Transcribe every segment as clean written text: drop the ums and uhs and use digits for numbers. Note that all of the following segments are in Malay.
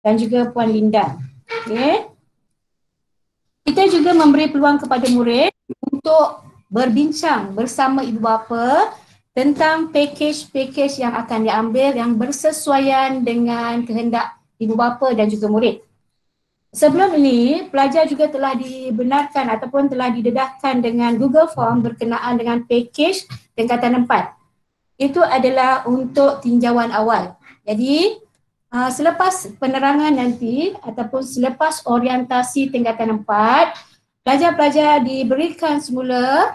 dan juga Puan Linda. Okay. Kita juga memberi peluang kepada murid untuk berbincang bersama ibu bapa tentang pakej-pakej yang akan diambil yang bersesuaian dengan kehendak ibu bapa dan juga murid. Sebelum ini, pelajar juga telah dibenarkan ataupun telah didedahkan dengan Google Form berkenaan dengan pakej tingkatan 4. Itu adalah untuk tinjauan awal. Jadi, selepas penerangan nanti ataupun selepas orientasi tingkatan 4, pelajar-pelajar diberikan semula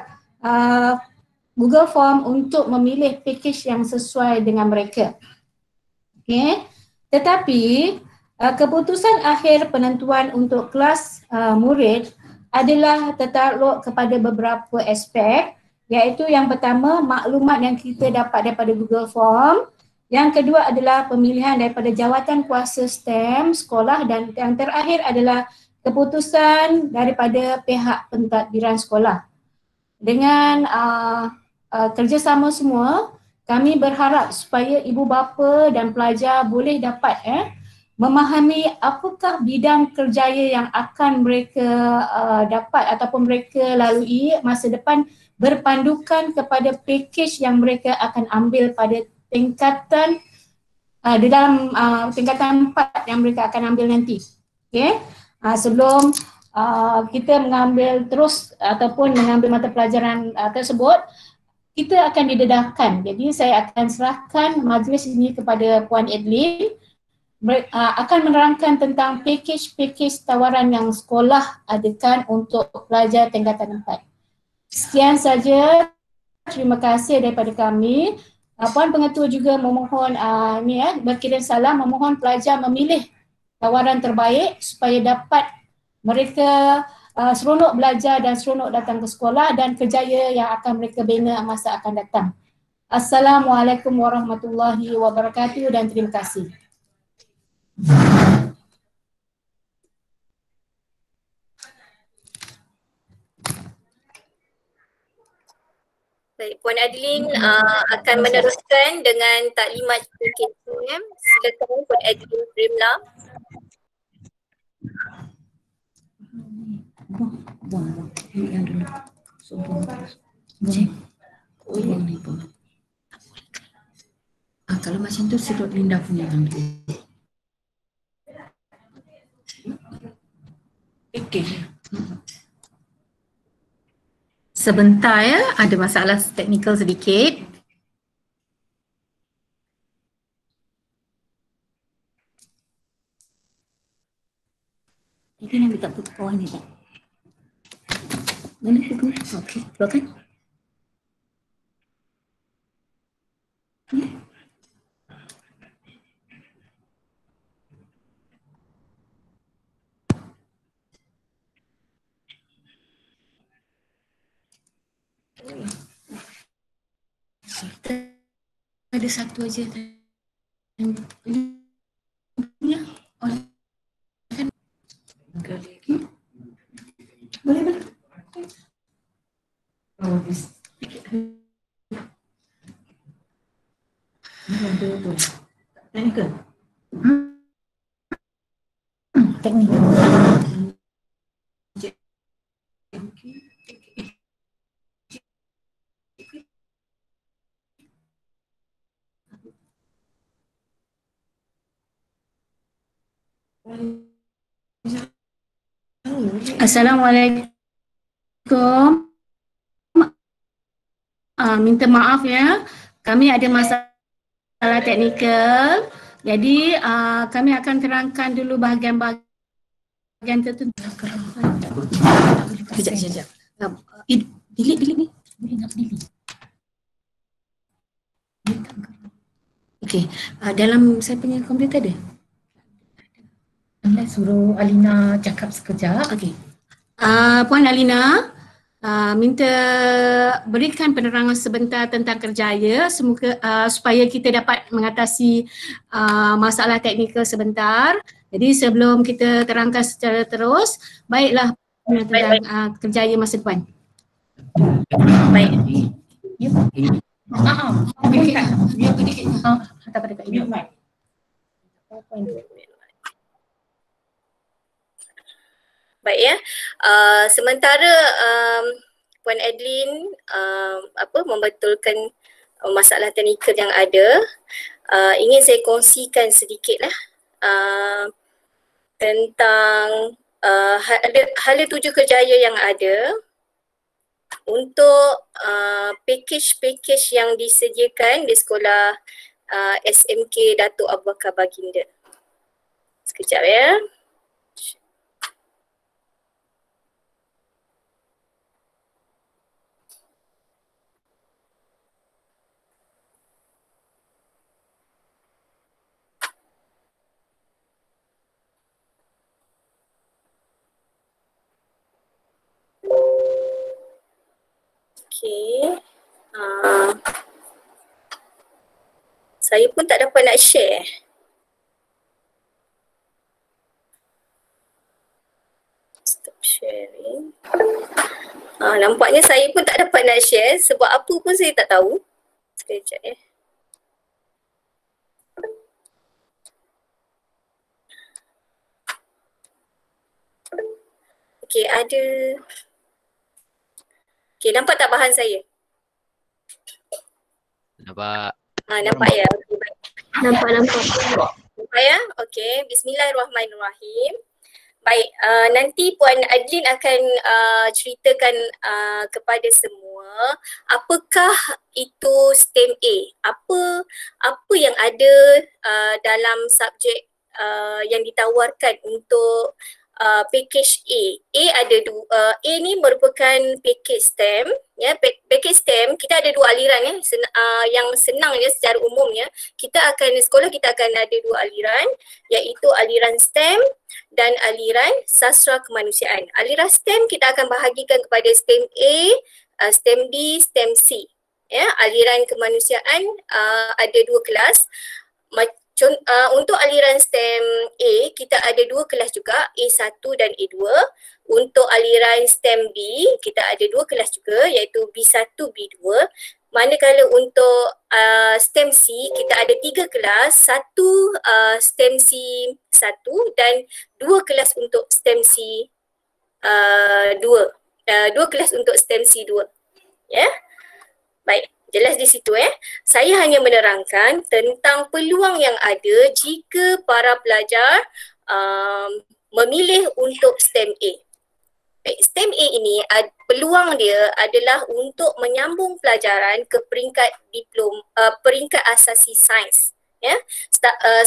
Google Form untuk memilih pakej yang sesuai dengan mereka. Okay. Tetapi keputusan akhir penentuan untuk kelas murid adalah tertakluk kepada beberapa aspek, iaitu yang pertama maklumat yang kita dapat daripada Google Form, yang kedua adalah pemilihan daripada jawatan kuasa STEM sekolah, dan yang terakhir adalah keputusan daripada pihak pentadbiran sekolah. Dengan kerjasama semua, kami berharap supaya ibu bapa dan pelajar boleh dapat memahami apakah bidang kerjaya yang akan mereka dapat ataupun mereka lalui masa depan berpandukan kepada pakej yang mereka akan ambil pada tingkatan di dalam tingkatan 4 yang mereka akan ambil nanti. Okay? Sebelum kita mengambil terus ataupun mengambil mata pelajaran tersebut, kita akan didedahkan. Jadi saya akan serahkan majlis ini kepada Puan Adeline, akan menerangkan tentang pakej-pakej tawaran yang sekolah adakan untuk pelajar tingkatan 4. Sekian saja. Terima kasih daripada kami. Puan Pengetua juga memohon berkirim salam, memohon pelajar memilih tawaran terbaik supaya dapat mereka seronok belajar dan seronok datang ke sekolah dan kerjaya yang akan mereka bina masa akan datang. Assalamualaikum warahmatullahi wabarakatuh dan terima kasih. Baik, Puan Adeline akan meneruskan dengan taklimat KKM. Silakan Puan Adeline Primla. Kalau macam tu sedut Linda punya yang tu. Sebentar ya, ada masalah teknikal sedikit. Ini nak minta buka bawah ni tak? Mana buku? Okey, keluarkan. Ada satu aja yang punya kan lagi boleh teknikal teknikal. Assalamualaikum. Minta maaf ya, kami ada masalah teknikal. Jadi kami akan terangkan dulu bahagian tertentu. Sekejap. Delete ni. Boleh nak delete. Okey, dalam saya punya komputer ada. Suruh Alina cakap sekejap. Okey. Puan Alina, minta berikan penerangan sebentar tentang kerjaya supaya kita dapat mengatasi masalah teknikal sebentar. Jadi sebelum kita terangkan secara terus, baiklah tentang kerjaya masa depan. Baik. Hantar pada Kak Ina. Baik ya. Sementara Puan Adeline membetulkan masalah teknikal yang ada, ingin saya kongsikan sedikitlah tentang hala 7 kerjaya yang ada untuk package yang disediakan di sekolah SMK Datuk Abu Bakar Baginda. Sekejap ya. Okay. Saya pun tak dapat nak share. Stop sharing. Nampaknya saya pun tak dapat nak share sebab apa pun saya tak tahu. Sekejap ya. Okay, ada. Okay, nampak tak bahan saya? Nampak. Nampak ya? Okay, baik. Nampak. Nampak ya? Okay, bismillahirrahmanirrahim. Baik, nanti Puan Adeline akan ceritakan kepada semua apakah itu STEM A. Apa yang ada dalam subjek yang ditawarkan untuk package A. Ada A ni merupakan package STEM. Ya, package STEM kita ada 2 aliran ya. Yang senang ya secara umumnya sekolah kita akan ada 2 aliran, iaitu aliran STEM dan aliran sastra kemanusiaan. Aliran STEM kita akan bahagikan kepada STEM A, STEM B, STEM C. Ya, aliran kemanusiaan ada 2 kelas. Untuk aliran STEM A, kita ada 2 kelas juga, A1 dan A2. Untuk aliran STEM B, kita ada 2 kelas juga, iaitu B1, B2. Manakala untuk STEM C, kita ada 3 kelas, 1 STEM C 1 dan 2 kelas untuk STEM C 2. 2 kelas untuk STEM C 2. Ya, baik. Jelas di situ Saya hanya menerangkan tentang peluang yang ada jika para pelajar memilih untuk STEM A. STEM A ini peluang dia adalah untuk menyambung pelajaran ke peringkat peringkat asasi sains. Ya,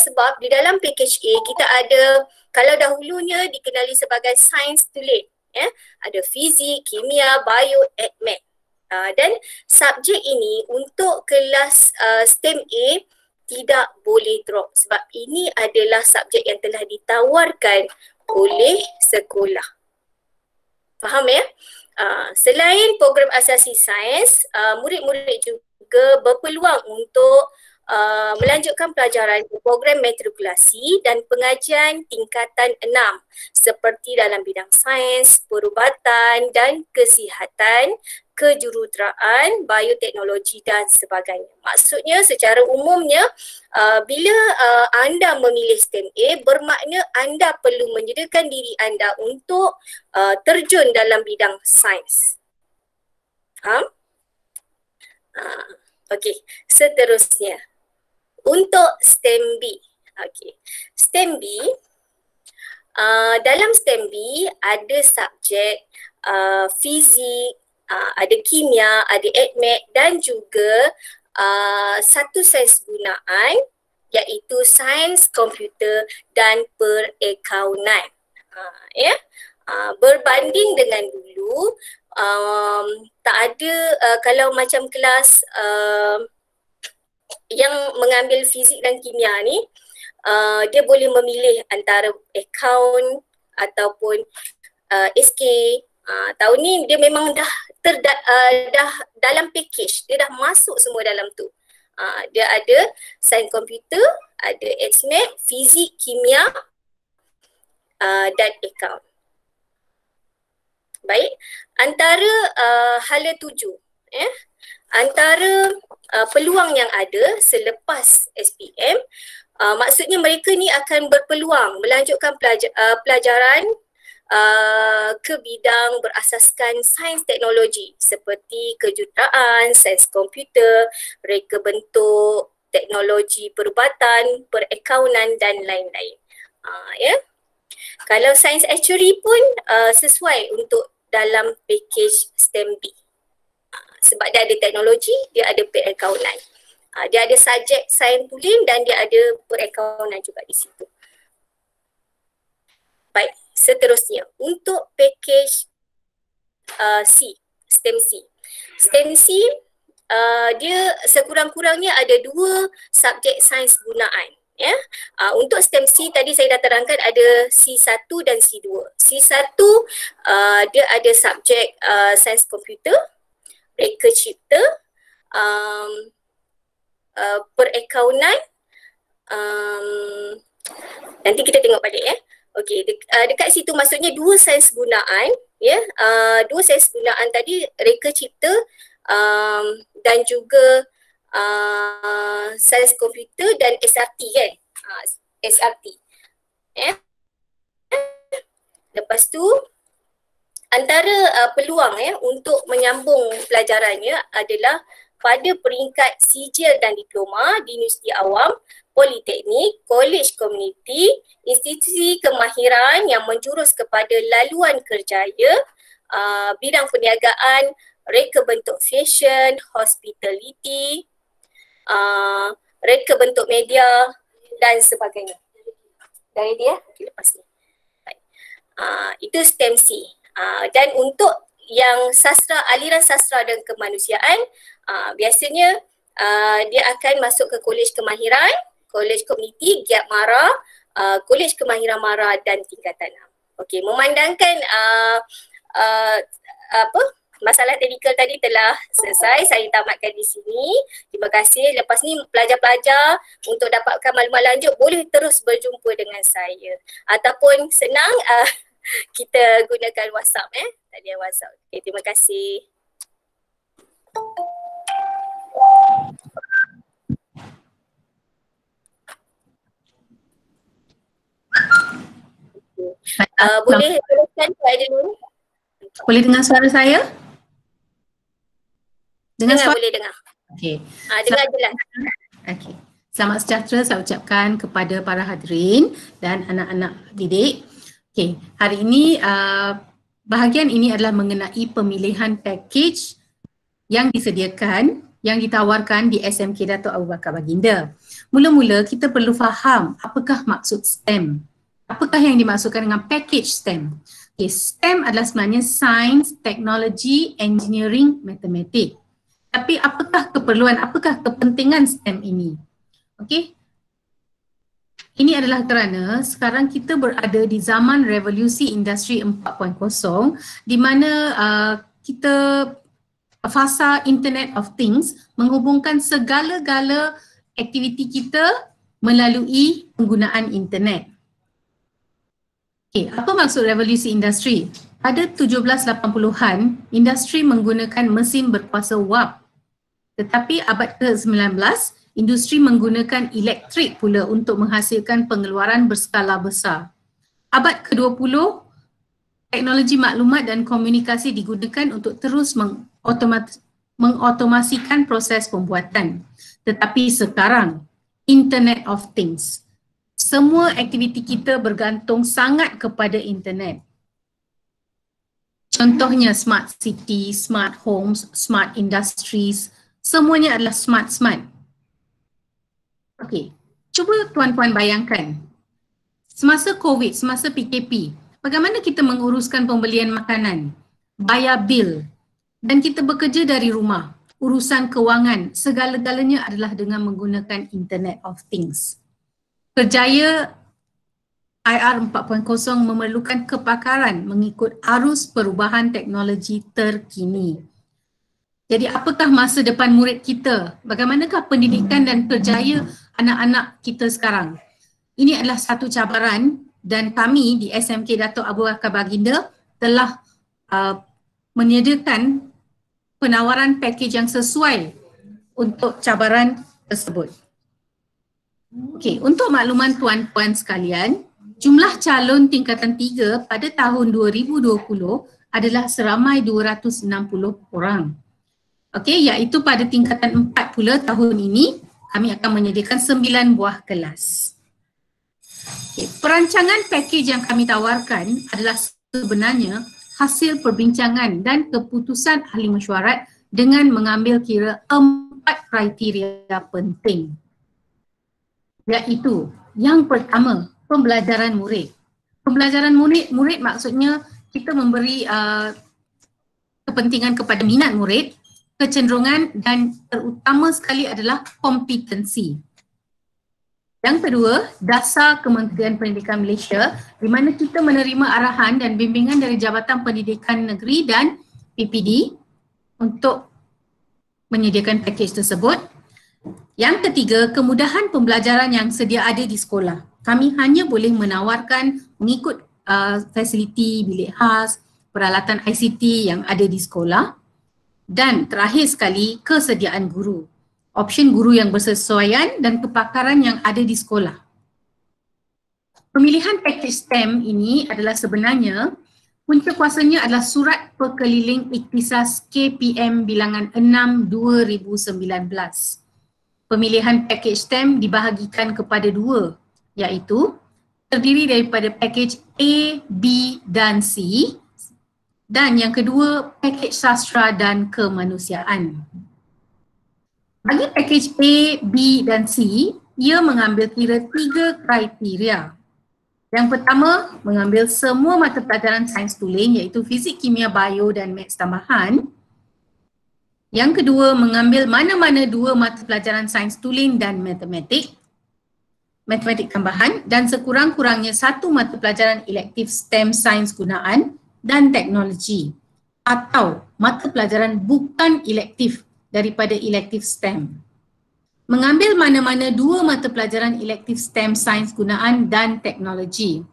sebab di dalam package A kita ada, kalau dahulunya dikenali sebagai sains tulen, ya, ada fizik, kimia, bio, math. Dan subjek ini untuk kelas STEM A tidak boleh drop sebab ini adalah subjek yang telah ditawarkan oleh sekolah. Faham ya? Selain program asasi sains, murid-murid juga berpeluang untuk melanjutkan pelajaran program matrikulasi dan pengajian tingkatan 6 seperti dalam bidang sains, perubatan dan kesihatan, kejuruteraan, bioteknologi dan sebagainya. Maksudnya secara umumnya bila anda memilih STEM A, bermakna anda perlu menyediakan diri anda untuk terjun dalam bidang sains. Faham? Okey, seterusnya. Untuk STEM B. Okey. STEM B, dalam STEM B ada subjek fizik, ada kimia, ada math dan juga satu sains gunaan iaitu sains komputer dan perakaunan. Ya. Berbanding dengan dulu, tak ada kalau macam kelas yang mengambil fizik dan kimia ni, dia boleh memilih antara akaun ataupun SK. Tahun ni dia memang dah dalam package, dia dah masuk semua dalam tu. Dia ada sains komputer, ada math, fizik, kimia dan akaun. Baik, antara hala 7 antara peluang yang ada selepas SPM, maksudnya mereka ni akan berpeluang melanjutkan pelajaran ke bidang berasaskan sains teknologi seperti kejuruteraan, sains komputer, reka bentuk, teknologi perubatan, perakaunan dan lain-lain. Ya. Kalau sains actuary pun sesuai untuk dalam package STEM B. Sebab dia ada teknologi, dia ada perakaunan. Dia ada subjek sains tulen dan dia ada perakaunan juga di situ. Baik, seterusnya untuk package C, STEM C. STEM C dia sekurang-kurangnya ada 2 subjek sains gunaan. Ya. Untuk STEM C tadi saya dah terangkan ada C1 dan C2. C1 dia ada subjek sains komputer, reka cipta, perakaunan, nanti kita tengok balik ya. Okey, dekat situ maksudnya 2 sains gunaan, ya. 2 sains gunaan tadi reka cipta dan juga sains komputer dan SRT kan. SRT. Ya. Lepas tu antara peluang ya untuk menyambung pelajarannya adalah pada peringkat sijil dan diploma di universiti awam, politeknik, kolej komuniti, institusi kemahiran yang menjurus kepada laluan kerjaya, bidang perniagaan, reka bentuk fashion, hospitality, reka bentuk media dan sebagainya. Dari dia, okay, lepas ni. Itu STEM C. Dan untuk yang sastra, aliran sastra dan kemanusiaan, biasanya dia akan masuk ke kolej kemahiran, kolej komuniti, GIAP MARA, kolej kemahiran MARA dan tingkatan 6. Okey, memandangkan masalah teknikal tadi telah selesai, saya tamatkan di sini. Terima kasih. Lepas ni pelajar-pelajar untuk dapatkan maklumat lanjut boleh terus berjumpa dengan saya. Ataupun senang kita gunakan WhatsApp talian WhatsApp. Okay, terima kasih. Boleh teruskan saya dulu? Boleh dengar suara saya? Dengar boleh dengar. Okey. Dengar jelas. Okey. Selamat sejahtera saya ucapkan kepada para hadirin dan anak-anak didik. Okey, hari ini bahagian ini adalah mengenai pemilihan package yang disediakan, yang ditawarkan di SMK Dato' Abu Bakar Baginda. Mula-mula kita perlu faham apakah maksud STEM. Apakah yang dimaksudkan dengan package STEM? Okay, STEM adalah sebenarnya Science, Technology, Engineering, Mathematics. Tapi apakah keperluan, apakah kepentingan STEM ini? Okey. Ini adalah kerana sekarang kita berada di zaman revolusi industri 4.0 di mana kita fasa Internet of Things menghubungkan segala-gala aktiviti kita melalui penggunaan internet. Okay, apa maksud revolusi industri? Pada 1780-an, industri menggunakan mesin berkuasa wap. Tetapi abad ke-19, industri menggunakan elektrik pula untuk menghasilkan pengeluaran berskala besar. Abad ke-20, teknologi maklumat dan komunikasi digunakan untuk terus mengotomasikan proses pembuatan. Tetapi sekarang, Internet of Things. Semua aktiviti kita bergantung sangat kepada internet. Contohnya smart city, smart homes, smart industries, semuanya adalah smart. Okey, cuba tuan-tuan bayangkan. Semasa COVID, semasa PKP, bagaimana kita menguruskan pembelian makanan, bayar bil dan kita bekerja dari rumah. Urusan kewangan, segala-galanya adalah dengan menggunakan Internet of Things. Kerjaya IR 4.0 memerlukan kepakaran mengikut arus perubahan teknologi terkini. Jadi apakah masa depan murid kita? Bagaimanakah pendidikan dan kerjaya anak-anak kita sekarang? Ini adalah satu cabaran dan kami di SMK Dato' Abu Bakar Baginda telah menyediakan penawaran pakej yang sesuai untuk cabaran tersebut. Okey, untuk makluman tuan-tuan sekalian, Jumlah calon tingkatan 3 pada tahun 2020 adalah seramai 260 orang. Okey, iaitu pada tingkatan 4 pula tahun ini kami akan menyediakan 9 buah kelas. Okay, perancangan pakej yang kami tawarkan adalah sebenarnya hasil perbincangan dan keputusan ahli mesyuarat dengan mengambil kira 4 kriteria penting. Iaitu yang pertama, pembelajaran murid. Pembelajaran murid maksudnya kita memberi kepentingan kepada minat murid, kecenderungan dan terutama sekali adalah kompetensi. Yang kedua, dasar Kementerian Pendidikan Malaysia di mana kita menerima arahan dan bimbingan dari Jabatan Pendidikan Negeri dan PPD untuk menyediakan pakej tersebut. Yang ketiga, kemudahan pembelajaran yang sedia ada di sekolah. Kami hanya boleh menawarkan mengikut fasiliti bilik khas, peralatan ICT yang ada di sekolah. Dan terakhir sekali, kesediaan guru. Option guru yang bersesuaian dan kepakaran yang ada di sekolah. Pemilihan pakej STEM ini adalah sebenarnya punca kuasanya adalah Surat Perkeliling Ikhtisas KPM bilangan 6 2019. Pemilihan pakej STEM dibahagikan kepada 2, iaitu terdiri daripada pakej A, B dan C dan yang kedua pakej sastra dan kemanusiaan. Bagi pakej A, B dan C, ia mengambil kira 3 kriteria. Yang pertama, mengambil semua mata pelajaran sains tulen iaitu fizik, kimia, bio dan maths tambahan. Yang kedua, mengambil mana-mana 2 mata pelajaran sains tulen dan matematik tambahan dan sekurang-kurangnya 1 mata pelajaran elektif STEM sains gunaan dan teknologi atau mata pelajaran bukan elektif daripada elektif STEM. Mengambil mana-mana 2 mata pelajaran elektif STEM sains gunaan dan teknologi.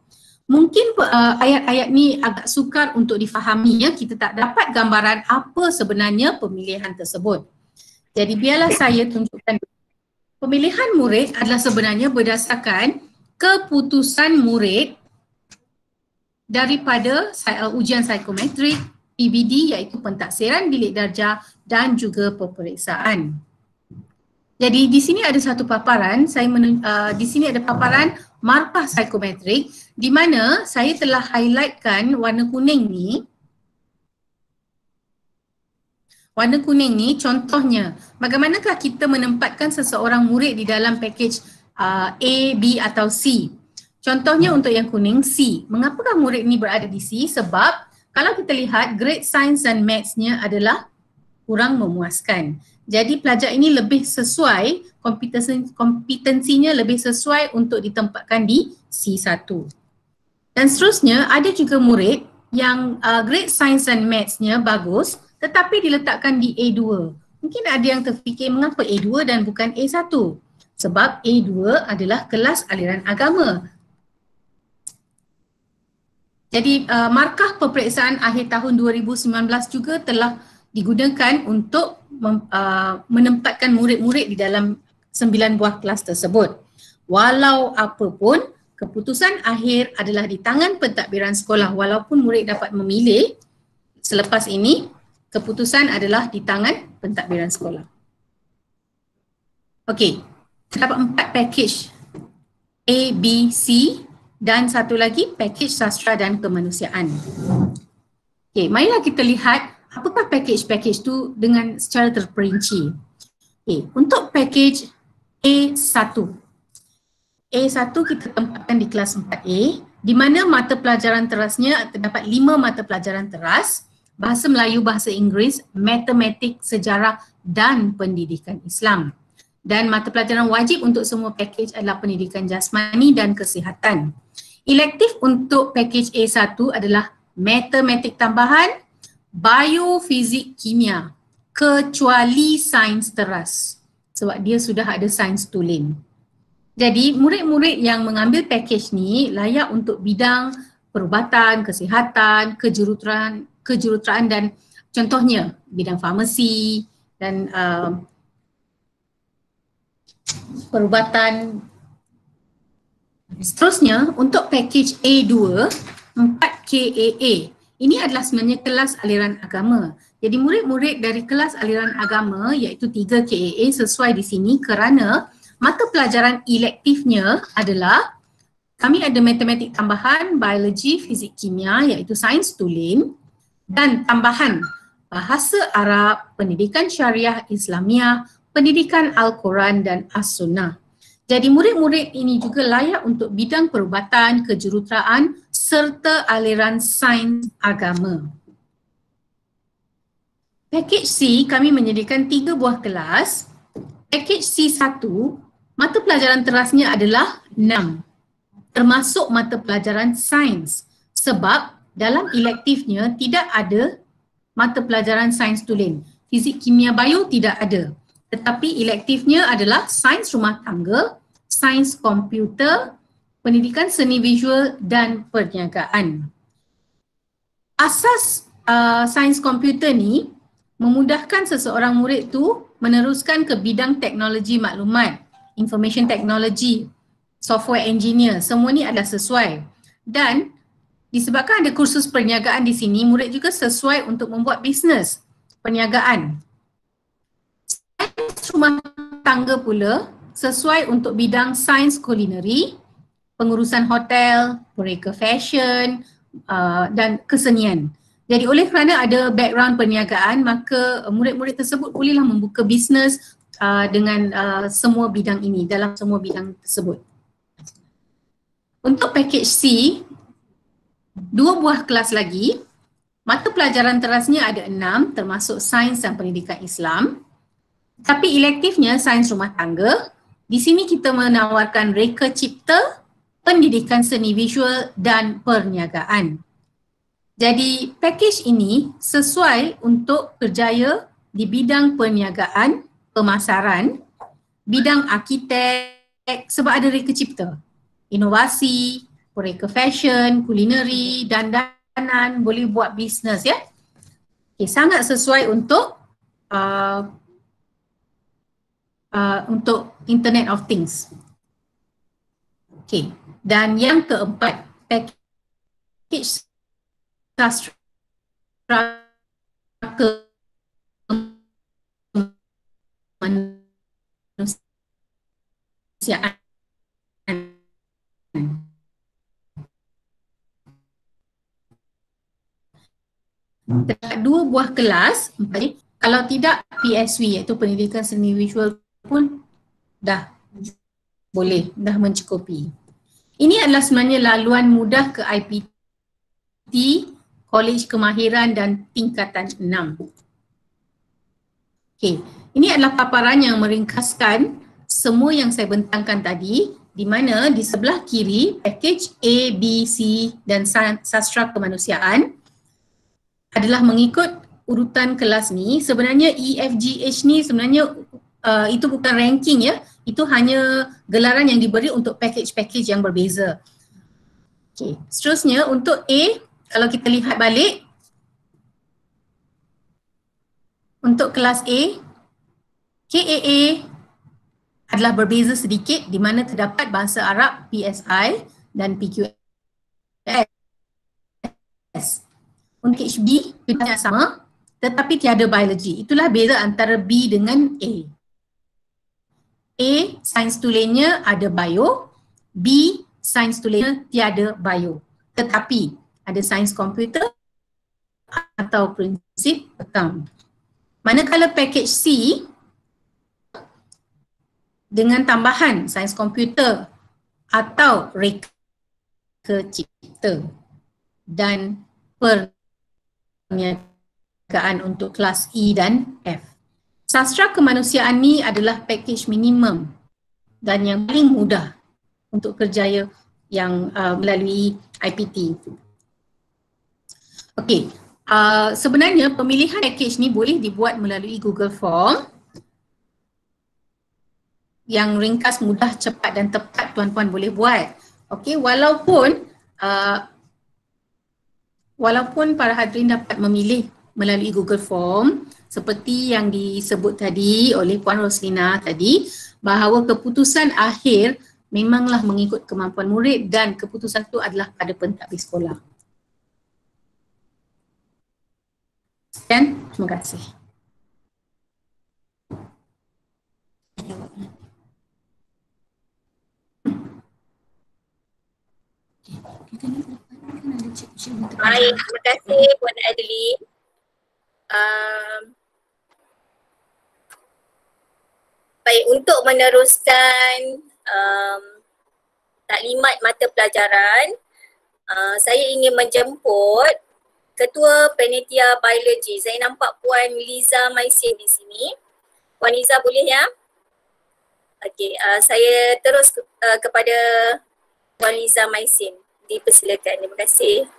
Mungkin ayat-ayat ni agak sukar untuk difahami ya, kita tak dapat gambaran apa sebenarnya pemilihan tersebut. Jadi biarlah saya tunjukkan. Pemilihan murid adalah sebenarnya berdasarkan keputusan murid daripada ujian psikometrik, PBD iaitu pentaksiran bilik darjah dan juga peperiksaan. Jadi di sini ada satu paparan, di sini ada paparan markah psikometrik di mana saya telah highlightkan warna kuning ni. Warna kuning ni contohnya bagaimanakah kita menempatkan seseorang murid di dalam pakej A, B atau C. Contohnya untuk yang kuning C. Mengapakah murid ni berada di C? Sebab kalau kita lihat grade science dan maths-nya adalah kurang memuaskan. Jadi pelajar ini lebih sesuai, kompetensinya lebih sesuai untuk ditempatkan di C1. Dan seterusnya ada juga murid yang grade science dan maths-nya bagus tetapi diletakkan di A2. Mungkin ada yang terfikir mengapa A2 dan bukan A1? Sebab A2 adalah kelas aliran agama. Jadi markah peperiksaan akhir tahun 2019 juga telah digunakan untuk menempatkan murid-murid di dalam 9 buah kelas tersebut. Walau apapun, keputusan akhir adalah di tangan pentadbiran sekolah. Walaupun murid dapat memilih, selepas ini keputusan adalah di tangan pentadbiran sekolah. Okey, terdapat 4 pakej A, B, C dan satu lagi pakej sastra dan kemanusiaan. Okey, marilah kita lihat apakah pakej-pakej tu dengan secara terperinci. Okay, untuk pakej A1. A1 kita tempatkan di kelas 4A di mana mata pelajaran terasnya terdapat 5 mata pelajaran teras, bahasa Melayu, bahasa Inggeris, matematik, sejarah dan pendidikan Islam. Dan mata pelajaran wajib untuk semua pakej adalah pendidikan jasmani dan kesihatan. Elektif untuk pakej A1 adalah matematik tambahan, bio, fizik, kimia kecuali sains teras sebab dia sudah ada sains tulen. Jadi murid-murid yang mengambil pakej ni layak untuk bidang perubatan, kesihatan, kejuruteraan dan contohnya bidang farmasi dan perubatan Seterusnya, untuk package A2, 4 KAA. Ini adalah sebenarnya kelas aliran agama. Jadi murid-murid dari kelas aliran agama iaitu 3 KAA sesuai di sini kerana mata pelajaran elektifnya adalah kami ada matematik tambahan, biologi, fizik, kimia iaitu sains tulen dan tambahan bahasa Arab, pendidikan syariah Islamiah, pendidikan Al-Quran dan As-Sunnah. Jadi murid-murid ini juga layak untuk bidang perubatan, kejuruteraan serta aliran sains agama. Package C kami menyediakan 3 buah kelas. Package C1, mata pelajaran terasnya adalah 6, termasuk mata pelajaran sains. Sebab dalam elektifnya tidak ada mata pelajaran sains tulen. Fizik, kimia, bio tidak ada. Tetapi elektifnya adalah sains rumah tangga, sains komputer, pendidikan seni visual dan perniagaan. Asas sains komputer ni memudahkan seseorang murid tu meneruskan ke bidang teknologi maklumat, information technology, software engineer, semua ni adalah sesuai. Dan disebabkan ada kursus perniagaan di sini, murid juga sesuai untuk membuat bisnes perniagaan. Sains rumah tangga pula sesuai untuk bidang sains kulineri, pengurusan hotel, mereka fashion dan kesenian. Jadi oleh kerana ada background perniagaan, maka murid-murid tersebut bolehlah membuka bisnes dengan semua bidang ini, dalam semua bidang tersebut. Untuk package C, 2 buah kelas lagi. Mata pelajaran terasnya ada 6 termasuk sains dan pendidikan Islam. Tapi elektifnya sains rumah tangga. Di sini kita menawarkan reka cipta, pendidikan seni visual dan perniagaan. Jadi package ini sesuai untuk kerjaya di bidang perniagaan, pemasaran, bidang arkitek sebab ada reka cipta, inovasi, mereka fashion, kulineri, dandanan, boleh buat bisnes ya. Okay, sangat sesuai untuk Internet of Things. Okay, dan yang keempat, package sastra kemanusiaan. Terdapat 2 buah kelas, kalau tidak PSW iaitu pendidikan seni visual pun dah boleh, dah mencukupi. Ini adalah sebenarnya laluan mudah ke IPT, Kolej Kemahiran dan tingkatan 6. Okey, ini adalah paparan yang meringkaskan semua yang saya bentangkan tadi, di mana di sebelah kiri package A, B, C dan sastra kemanusiaan adalah mengikut urutan kelas ni. Sebenarnya E, F, G, H ni sebenarnya itu bukan ranking ya, itu hanya gelaran yang diberi untuk package-package yang berbeza. Okay. Seterusnya untuk A, kalau kita lihat balik, untuk kelas A, KAA adalah berbeza sedikit di mana terdapat bahasa Arab PSI dan PQS. Untuk HB kita sama tetapi tiada biologi. Itulah beza antara B dengan A. A sains tulennya ada bio, B sains tulennya tiada bio. Tetapi ada sains komputer atau prinsip account. Manakala package C dengan tambahan sains komputer atau reka cipta dan perniagaan untuk kelas E dan F. Sastra kemanusiaan ni adalah package minimum dan yang paling mudah untuk kerjaya yang melalui IPT. Okey, sebenarnya pemilihan package ni boleh dibuat melalui Google Form yang ringkas, mudah, cepat dan tepat tuan-puan boleh buat. Okey, walaupun para hadirin dapat memilih melalui Google Form seperti yang disebut tadi oleh Puan Roslina tadi, bahawa keputusan akhir memanglah mengikut kemampuan murid dan keputusan itu adalah pada pentadbir sekolah. Dan terima kasih. Baik, terima kasih Puan Adeline. Baik, untuk meneruskan taklimat mata pelajaran, saya ingin menjemput Ketua Panitia Biologi. Saya nampak Puan Liza Maisin di sini. Puan Liza boleh ya? Okey, saya terus kepada Puan Liza Maisin. Dipersilakan. Terima kasih.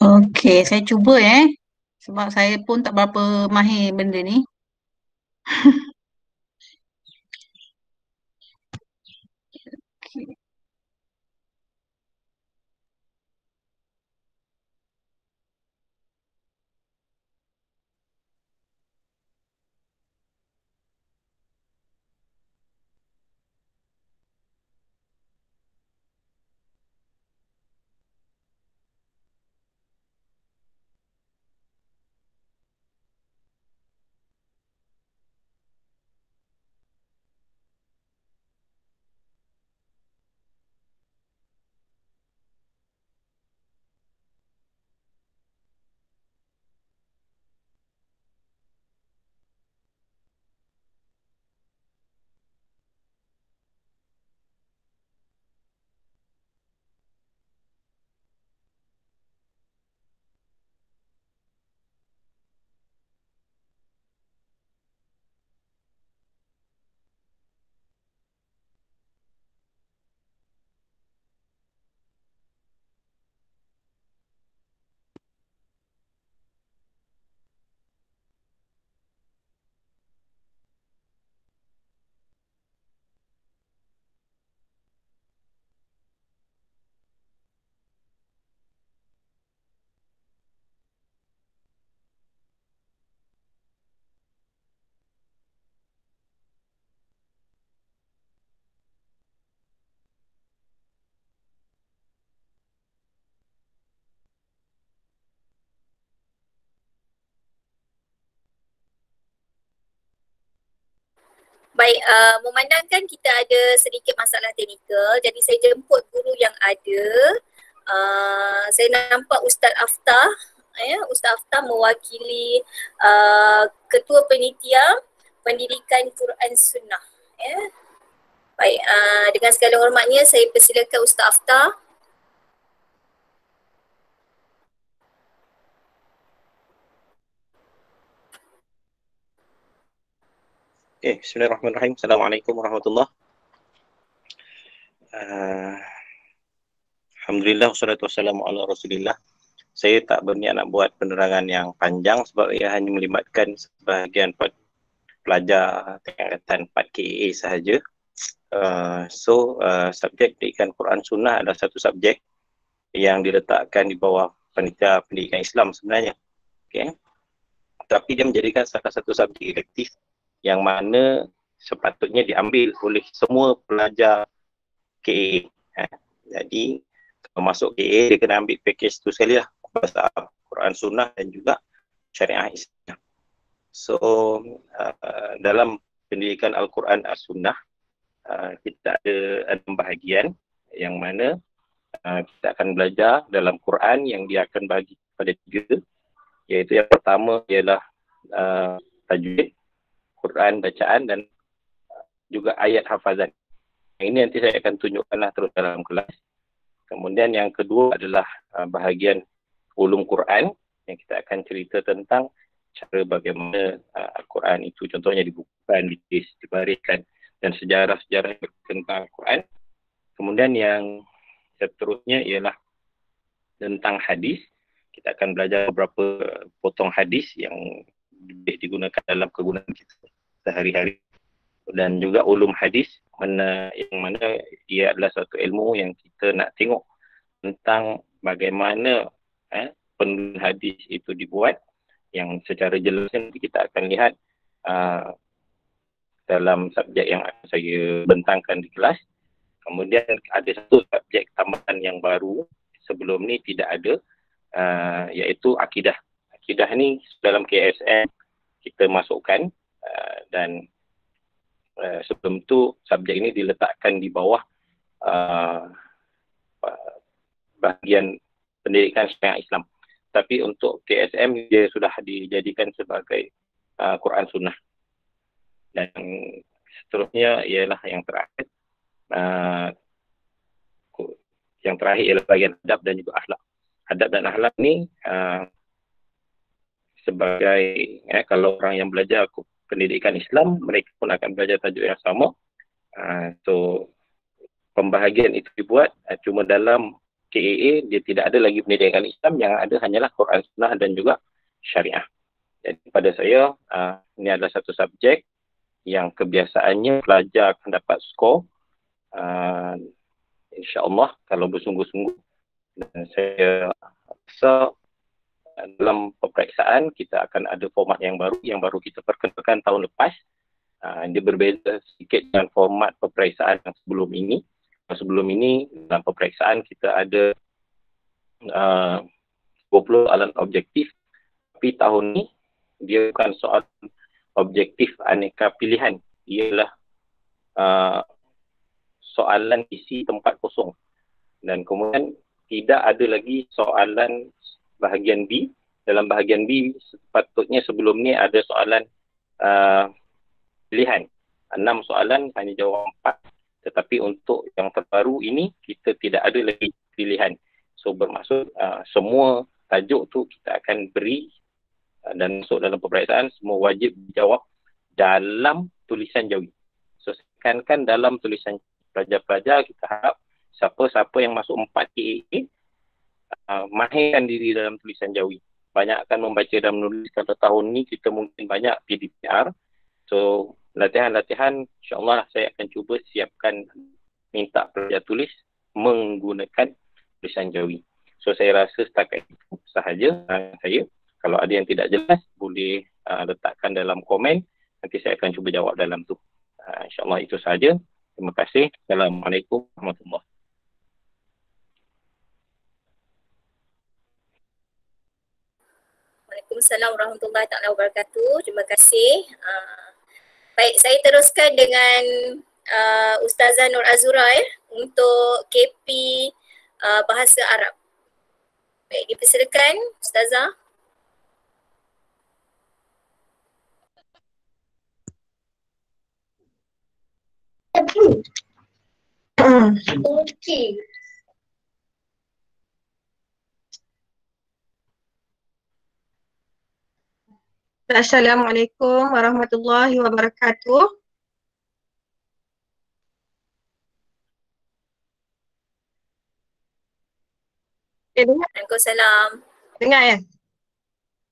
Okey, saya cuba sebab saya pun tak berapa mahir benda ni. Okay. Baik, memandangkan kita ada sedikit masalah teknikal, jadi saya jemput guru yang ada. Saya nampak Ustaz Aftah, Ustaz Aftah mewakili Ketua Panitia Pendidikan Quran Sunnah. Baik, dengan segala hormatnya saya persilakan Ustaz Aftah. Bismillahirrahmanirrahim. Assalamualaikum warahmatullahi. Alhamdulillah wassalatu wassalamu ala Rasulillah. Saya tak berniat nak buat penerangan yang panjang sebab ia hanya melibatkan sebahagian pelajar tingkatan 4KA sahaja. Subjek pendidikan Quran Sunnah adalah satu subjek yang diletakkan di bawah Panitia Pendidikan Islam sebenarnya. Okay. Tapi dia menjadikan salah satu subjek elektif yang mana sepatutnya diambil oleh semua pelajar KA. Jadi kalau masuk KA dia kena ambil package tu sekali lah, bahasa Quran Sunnah dan juga syariah Islam. So dalam pendidikan Al-Quran As-Sunnah kita ada bahagian yang mana kita akan belajar dalam Quran yang dia akan bagi kepada 3, iaitu yang pertama ialah tajwid, Quran bacaan dan juga ayat hafazan. Ini nanti saya akan tunjukkanlah terus dalam kelas. Kemudian yang kedua adalah bahagian ulum Quran yang kita akan cerita tentang cara bagaimana Al-Quran itu contohnya dibukukan, ditulis, dibariskan dan sejarah-sejarah tentang Al-Quran. Kemudian yang seterusnya ialah tentang hadis. Kita akan belajar beberapa potong hadis yang digunakan dalam kegunaan kita sehari-hari, dan juga ulum hadis yang mana ia adalah satu ilmu yang kita nak tengok tentang bagaimana penulisan hadis itu dibuat, yang secara jelas nanti kita akan lihat dalam subjek yang akan saya bentangkan di kelas. Kemudian ada satu subjek tambahan yang baru sebelum ni tidak ada, iaitu akidah. Akidah ni dalam KSM kita masukkan, dan sebelum tu subjek ini diletakkan di bawah bahagian pendidikan syariah Islam. Tapi untuk KSM dia sudah dijadikan sebagai Quran Sunnah. Dan seterusnya ialah yang terakhir. Yang terakhir ialah bahagian adab dan juga akhlak. Adab dan akhlak ni sebagai kalau orang yang belajar pendidikan Islam, mereka pun akan belajar tajuk yang sama. So pembahagian itu dibuat, cuma dalam KAA dia tidak ada lagi pendidikan Islam, yang ada hanyalah Quran Sunnah dan juga Syariah. Jadi pada saya ini adalah satu subjek yang kebiasaannya pelajar akan dapat skor, insya-Allah kalau bersungguh-sungguh. Dan saya rasa dalam peperiksaan kita akan ada format yang baru kita perkenalkan tahun lepas. Dia berbeza sedikit dengan format peperiksaan yang sebelum ini. Sebelum ini dalam peperiksaan kita ada 20 soalan objektif, tapi tahun ni dia bukan soal objektif aneka pilihan, ialah soalan isi tempat kosong. Dan kemudian tidak ada lagi soalan bahagian B. Dalam bahagian B sepatutnya sebelum ni ada soalan pilihan. 6 soalan hanya jawab 4. Tetapi untuk yang terbaru ini kita tidak ada lagi pilihan. So bermaksud semua tajuk tu kita akan beri dan masuk dalam peperiksaan, semua wajib dijawab dalam tulisan jawi. So seakan-akan dalam tulisan pelajar-pelajar kita harap siapa-siapa yang masuk 4 KAA mahirkan diri dalam tulisan jawi. Banyak akan membaca dan menulis. Kalau tahun ni kita mungkin banyak PDPR. So latihan-latihan insya-Allah saya akan cuba siapkan, minta pelajar tulis menggunakan tulisan jawi. So saya rasa setakat itu sahaja saya. Kalau ada yang tidak jelas boleh letakkan dalam komen, nanti saya akan cuba jawab dalam tu. InsyaAllah itu sahaja. Terima kasih. Assalamualaikum warahmatullahi wabarakatuh. Waalaikumsalam warahmatullahi wabarakatuh. Terima kasih. Baik, saya teruskan dengan Ustazah Nur Azura untuk KP Bahasa Arab. Baik, dipersilakan Ustazah. Assalamualaikum warahmatullahi wabarakatuh. Dengar? Waalaikumsalam. Dengar ya?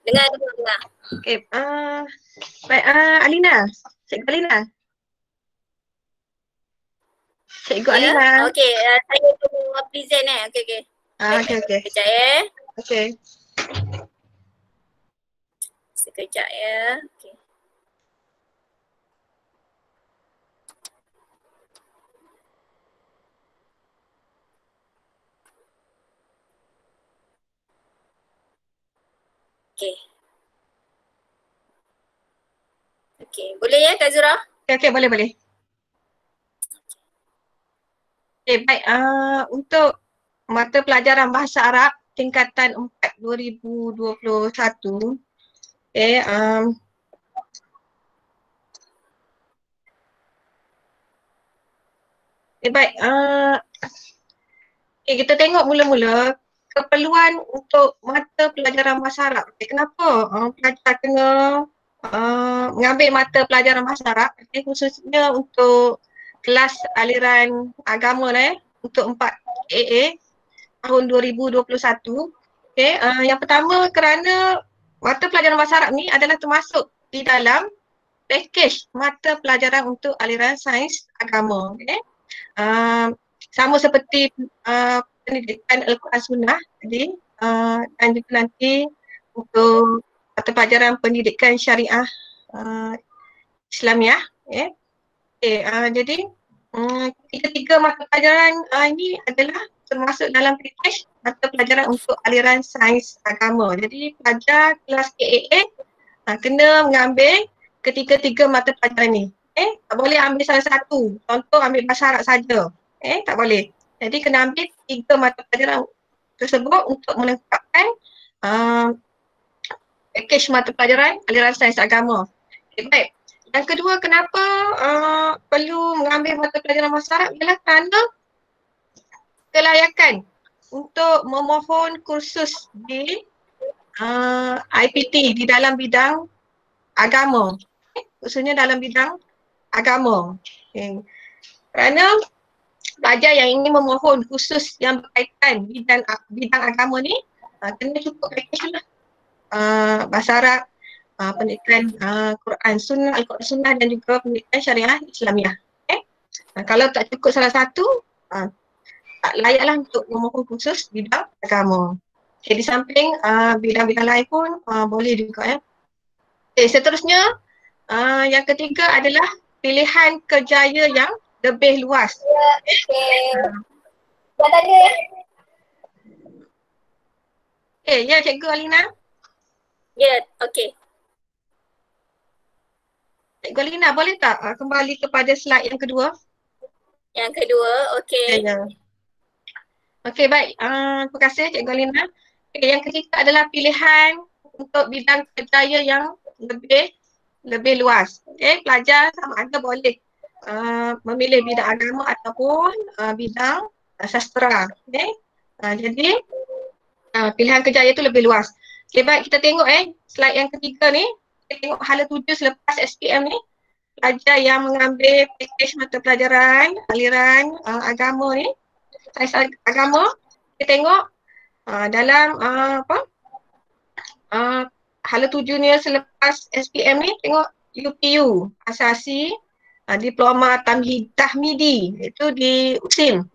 Dengar. Okey. Baik, Alina. Cikgu Alina. Cikgu Alina. Okey, saya tunggu present Okey. Okey. Sekejap Okey. Sekejap Okey. Okey, boleh ya Kak Zura? Okey, boleh. Okey, baik. Untuk mata pelajaran Bahasa Arab tingkatan 4 2021. Okey, baik. Okay, kita tengok mula-mula keperluan untuk mata pelajaran Bahasa Arab. Okay, kenapa pelajar kena mengambil mata pelajaran Bahasa Arab? Okay, khususnya untuk kelas aliran agama untuk 4 AA tahun 2021. Okay, yang pertama kerana mata pelajaran Bahasa Arab ni adalah termasuk di dalam pakej mata pelajaran untuk aliran sains agama. Okay. Sama seperti pendidikan Al-Quran Sunnah tadi, dan juga nanti untuk mata pelajaran pendidikan syariah Islamiah, Jadi ketiga mata pelajaran ini adalah termasuk dalam package mata pelajaran untuk aliran sains agama. Jadi pelajar kelas KAA kena mengambil ketiga-tiga mata pelajaran ni. Tak boleh ambil salah satu. Contoh ambil bahasa Arab saja. Tak boleh. Jadi kena ambil tiga mata pelajaran tersebut untuk melengkapkan package mata pelajaran aliran sains agama. Baik. Yang kedua, kenapa perlu mengambil mata pelajaran bahasa Arab ialah kerana kelayakan untuk memohon kursus di IPT di dalam bidang agama. Khususnya dalam bidang agama. Kerana pelajar yang ingin memohon khusus yang berkaitan bidang agama ni kena cukup package lah. Bahasa Arab, pendidikan Quran Sunnah, Al-Quran Sunnah dan juga pendidikan syariah Islamiah. Kalau tak cukup salah satu, tak layaklah untuk memohon khusus bidang agama. Di samping bidang-bidang lain pun boleh juga. Seterusnya, yang ketiga adalah pilihan kerjaya yang lebih luas. Dah tanya ya? Ya, Cikgu Alina. Ya, okey. Cikgu Alina, boleh tak kembali kepada slide yang kedua? Yang kedua, okey. Ya. Okey, baik. Terima kasih Cikgu Alina. Yang ketiga adalah pilihan untuk bidang kerjaya yang lebih luas. Pelajar sama ada boleh memilih bidang agama ataupun bidang sastra. Jadi pilihan kerjaya itu lebih luas. Baik, kita tengok slide yang ketiga ni. Kita tengok hala 7 selepas SPM ni. Pelajar yang mengambil package mata pelajaran aliran agama ni, sains agama, kita tengok dalam hala 7 ni selepas SPM ni, tengok UPU, asasi diploma tahmidi, itu di USIM.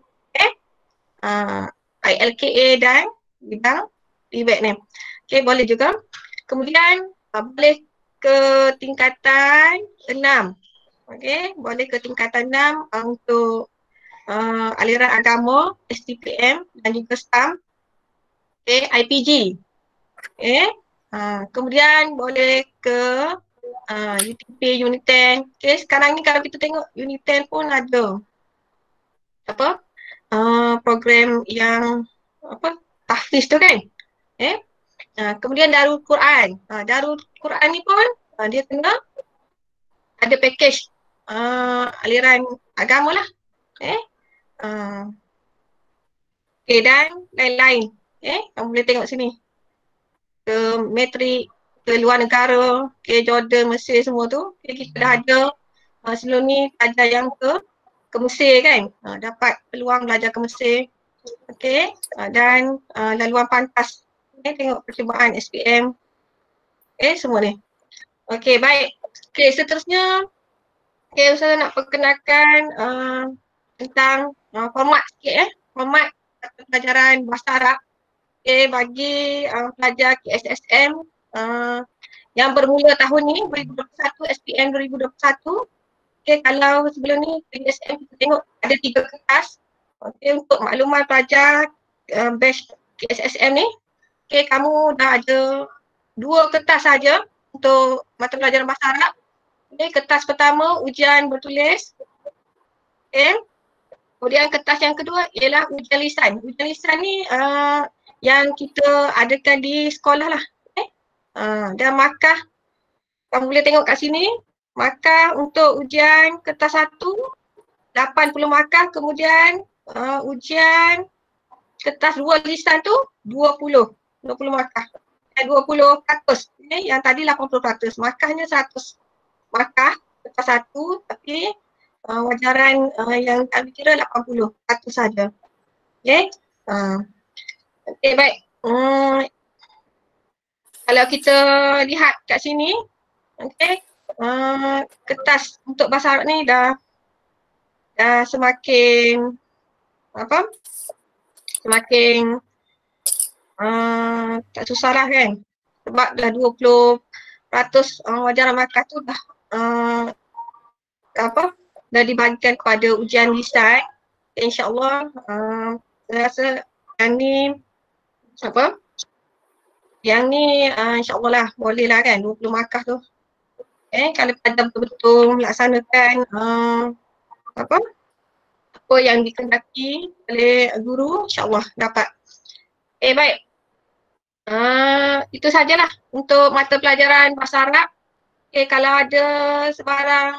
ILKA dan bidang PBAC ni. Boleh juga. Kemudian boleh ke tingkatan 6. Boleh ke tingkatan 6 untuk aliran agama, STPM dan juga STAM. IPG. Kemudian boleh ke UTP, Unit 10. Sekarang ni kalau kita tengok Unit 10 pun ada program yang tahfiz tu kan. Kemudian Darul Quran. Darul Quran ni pun dia kena ada package aliran agama lah. Dan lain-lain. Kamu boleh tengok sini. Ke matrik, ke luar negara, ke Jordan, Mesir semua tu. Kita dah ada sebelum ni pelajar yang ke Mesir kan. Dapat peluang belajar ke Mesir. Dan laluan pantas. Tengok percubaan SPM. Semua ni. Baik. Seterusnya Ustazah nak perkenalkan tentang format sikit format pelajaran bahasa Arab bagi pelajar KSSM yang bermula tahun ni 2021, SPM 2021. Kalau sebelum ni KSSM kita tengok ada 3 kertas. Untuk makluman pelajar batch KSSM ni, kamu dah ada 2 kertas saja untuk mata pelajaran bahasa Arab. Kertas pertama ujian bertulis. Kemudian kertas yang kedua ialah ujian lisan. Ujian lisan ni yang kita adakan di sekolah lah. Dan markah, kamu boleh tengok kat sini. Markah untuk ujian kertas 1, 80 markah. Kemudian ujian kertas 2 lisan tu 20 markah. 20%. Yang tadi 80%. Markahnya 100 markah kertas 1, tapi wajaran yang kami kira 80% saja. Baik. Kalau kita lihat kat sini, kertas untuk bahasa Arab ni dah semakin semakin tak susah lah kan. Sebab dah 20% wajaran markah tu dah dah dibagikan kepada ujian lisan. InsyaAllah saya rasa yang ni apa? Yang ni insyaAllah lah boleh lah kan 20 markah tu. Kalau pada betul-betul melaksanakan apa yang dikehendaki oleh guru, insyaAllah dapat. Baik. Itu sajalah untuk mata pelajaran bahasa Arab. Kalau ada sebarang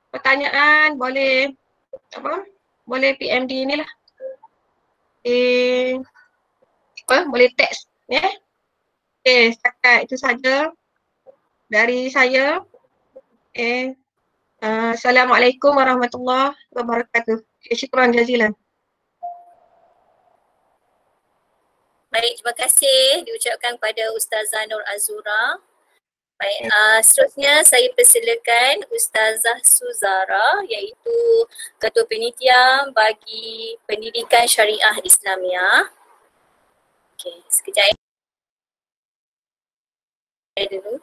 pertanyaan boleh PM di ni lah. Boleh teks ya. Setakat itu saja dari saya. Assalamualaikum warahmatullahi wabarakatuh. Syukran jazilan. Baik, terima kasih diucapkan kepada Ustazah Nur Azura. Baik, seterusnya saya persilakan Ustazah Suzara iaitu Ketua Penitia bagi Pendidikan Syariah Islamiah. Okey, sekejap dulu.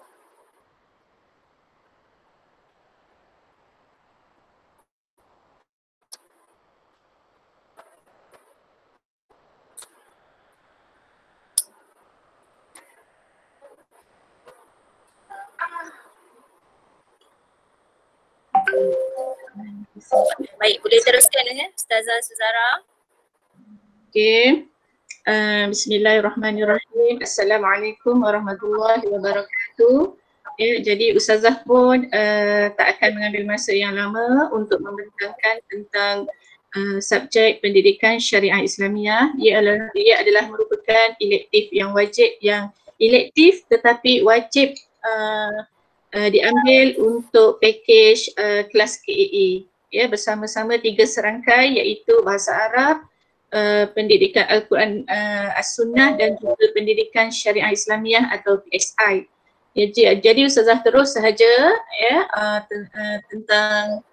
Baik, boleh teruskan Ustazah Suzara. Okey. Bismillahirrahmanirrahim. Assalamualaikum warahmatullahi wabarakatuh. Jadi Ustazah pun tak akan mengambil masa yang lama untuk membentangkan tentang subjek pendidikan syariah Islamiah. Ia adalah merupakan elektif yang wajib, yang elektif tetapi wajib diambil untuk pakej kelas KAA. Bersama-sama 3 serangkai iaitu bahasa Arab, pendidikan Al-Quran As-Sunnah dan juga pendidikan syariah Islamiah atau PSI. Jadi Ustazah terus sahaja tentang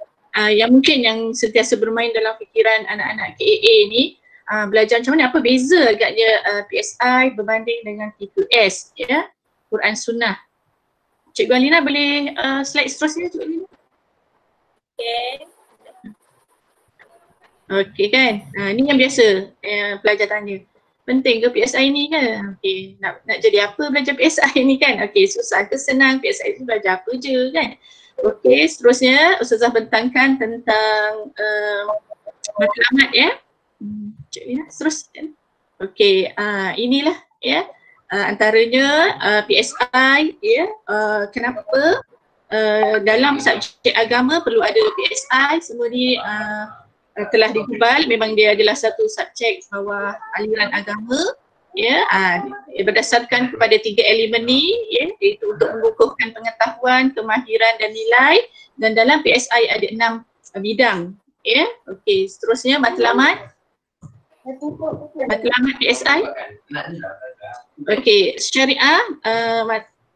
yang mungkin yang sentiasa bermain dalam fikiran anak-anak KAA ni, belajar macam mana, apa beza agaknya PSI berbanding dengan P2S, Quran Sunnah. Cikgu Alina boleh slide seterusnya Cikgu Alina? Okey kan, ni yang biasa pelajar tanya, penting ke PSI ni kan? Okey, nak jadi apa belajar PSI ni kan? Okey, susah ke senang, PSI tu belajar apa je kan? Okey, seterusnya Ustazah bentangkan tentang matlamat Cik Lina, seterusnya. Okey, inilah antaranya PSI kenapa dalam subjek agama perlu ada PSI, semua ni telah digubal, memang dia adalah satu subjek bawah aliran agama berdasarkan kepada 3 elemen ni iaitu untuk mengukuhkan pengetahuan, kemahiran dan nilai, dan dalam PSI ada 6 bidang. Okey, seterusnya matlamat PSI. Okey, syariah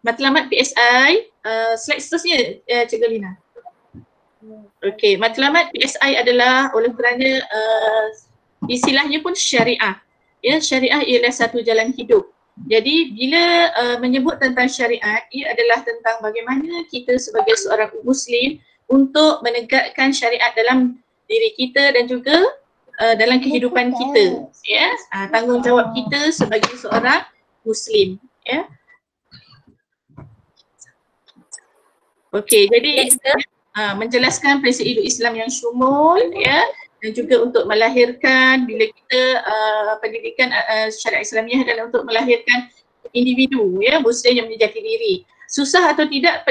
matlamat PSI, slide seterusnya Cikgu Lina. Okey, matlamat PSI adalah oleh kerana istilahnya pun syariah. Syariah ialah satu jalan hidup. Jadi bila menyebut tentang syariat, ia adalah tentang bagaimana kita sebagai seorang Muslim untuk menegakkan syariat dalam diri kita dan juga dalam kehidupan kita. Tanggungjawab kita sebagai seorang Muslim. Okey, jadi menjelaskan prinsip hidup Islam yang syumul dan juga untuk melahirkan, bila kita pendidikan syariat Islamiah adalah untuk melahirkan individu Muslim yang menjati diri. Susah atau tidak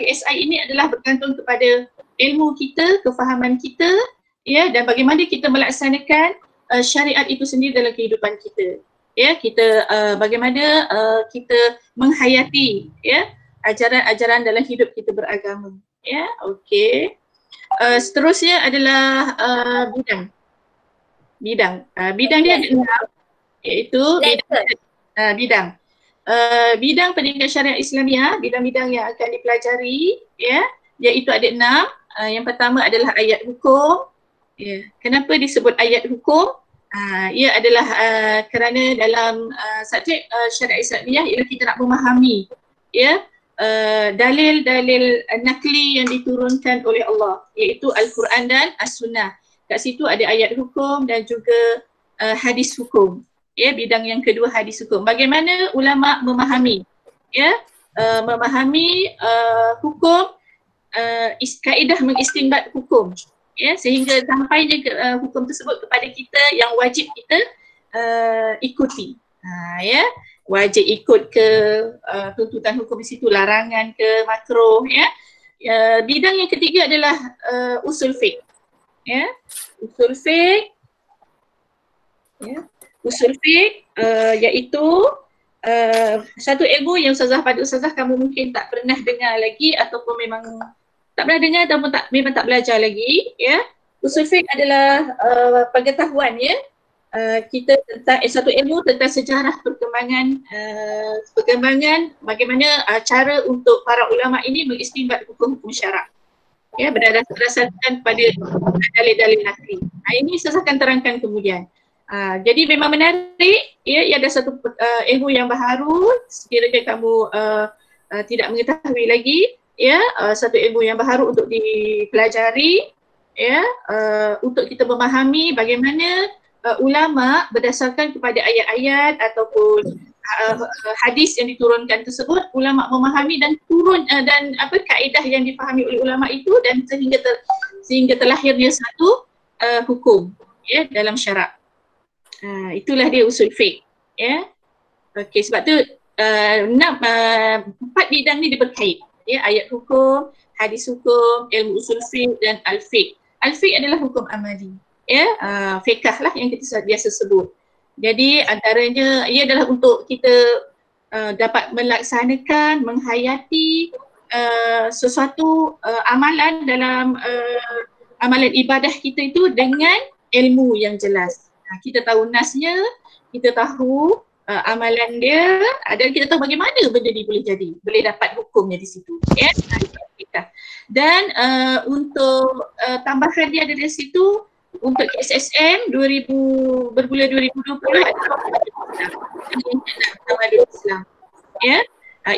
PSI ini adalah bergantung kepada ilmu kita, kefahaman kita dan bagaimana kita melaksanakan syariat itu sendiri dalam kehidupan kita. Kita bagaimana kita menghayati ajaran-ajaran dalam hidup kita beragama. Okey. Seterusnya adalah bidang. Bidang dia ada 6, iaitu bidang pendidikan syariah Islamiah, bidang-bidang yang akan dipelajari iaitu ada 6. Yang pertama adalah ayat hukum. Kenapa disebut ayat hukum? Ia adalah kerana dalam subjek syariah Islamiah ialah kita nak memahami dalil-dalil nakli yang diturunkan oleh Allah, iaitu Al-Quran dan As-Sunnah. Kat situ ada ayat hukum dan juga hadis hukum. Ya, bidang yang kedua hadis hukum. Bagaimana ulama memahami, ya, memahami hukum, kaedah mengistinbat hukum, ya, sehingga sampai juga hukum tersebut kepada kita yang wajib kita ikuti. Ya, wajib ikut ke tuntutan hukum di situ, larangan ke makruh, ya. Bidang yang ketiga adalah usul fiqh, ya. Usul fiqh, ya. Usul fiqh iaitu satu ilmu yang pada ustazah kamu mungkin tak pernah dengar lagi, ataupun memang tak pernah dengar ataupun memang tak belajar lagi, ya. Usul fiqh adalah pengetahuan, ya, kita tentang satu ilmu tentang sejarah perkembangan bagaimana cara untuk para ulama ini mengistinbat hukum-hukum syarak, ya, berdasarkan pada dalil-dalil nakli. Ini saya akan terangkan kemudian. Jadi memang menarik, ya, ia ada satu ilmu yang baru, sekiranya kamu tidak mengetahui lagi, ya, satu ilmu yang baru untuk dipelajari, ya, untuk kita memahami bagaimana ulama berdasarkan kepada ayat-ayat ataupun hadis yang diturunkan tersebut, ulama memahami dan kaedah yang dipahami oleh ulama itu, dan sehingga terlahirnya satu hukum, ya, dalam syarak. Itulah dia usul fiqh, ya. Okey, sebab tu 4 bidang ni dia berkait, ya, ayat hukum, hadis hukum, ilmu usul fiqh dan al-fiqh. Al-fiqh adalah hukum amali, ya, fiqh lah yang kita biasa sebut. Jadi antaranya ia adalah untuk kita dapat melaksanakan, menghayati sesuatu amalan dalam amalan ibadah kita itu dengan ilmu yang jelas. Kita tahu nasnya, kita tahu amalan dia, dan kita tahu bagaimana benda ni boleh jadi, boleh dapat hukumnya di situ, ya. Dan untuk tambahan dia ada di situ, untuk SSM bermula 2020 adalah Islam, ya.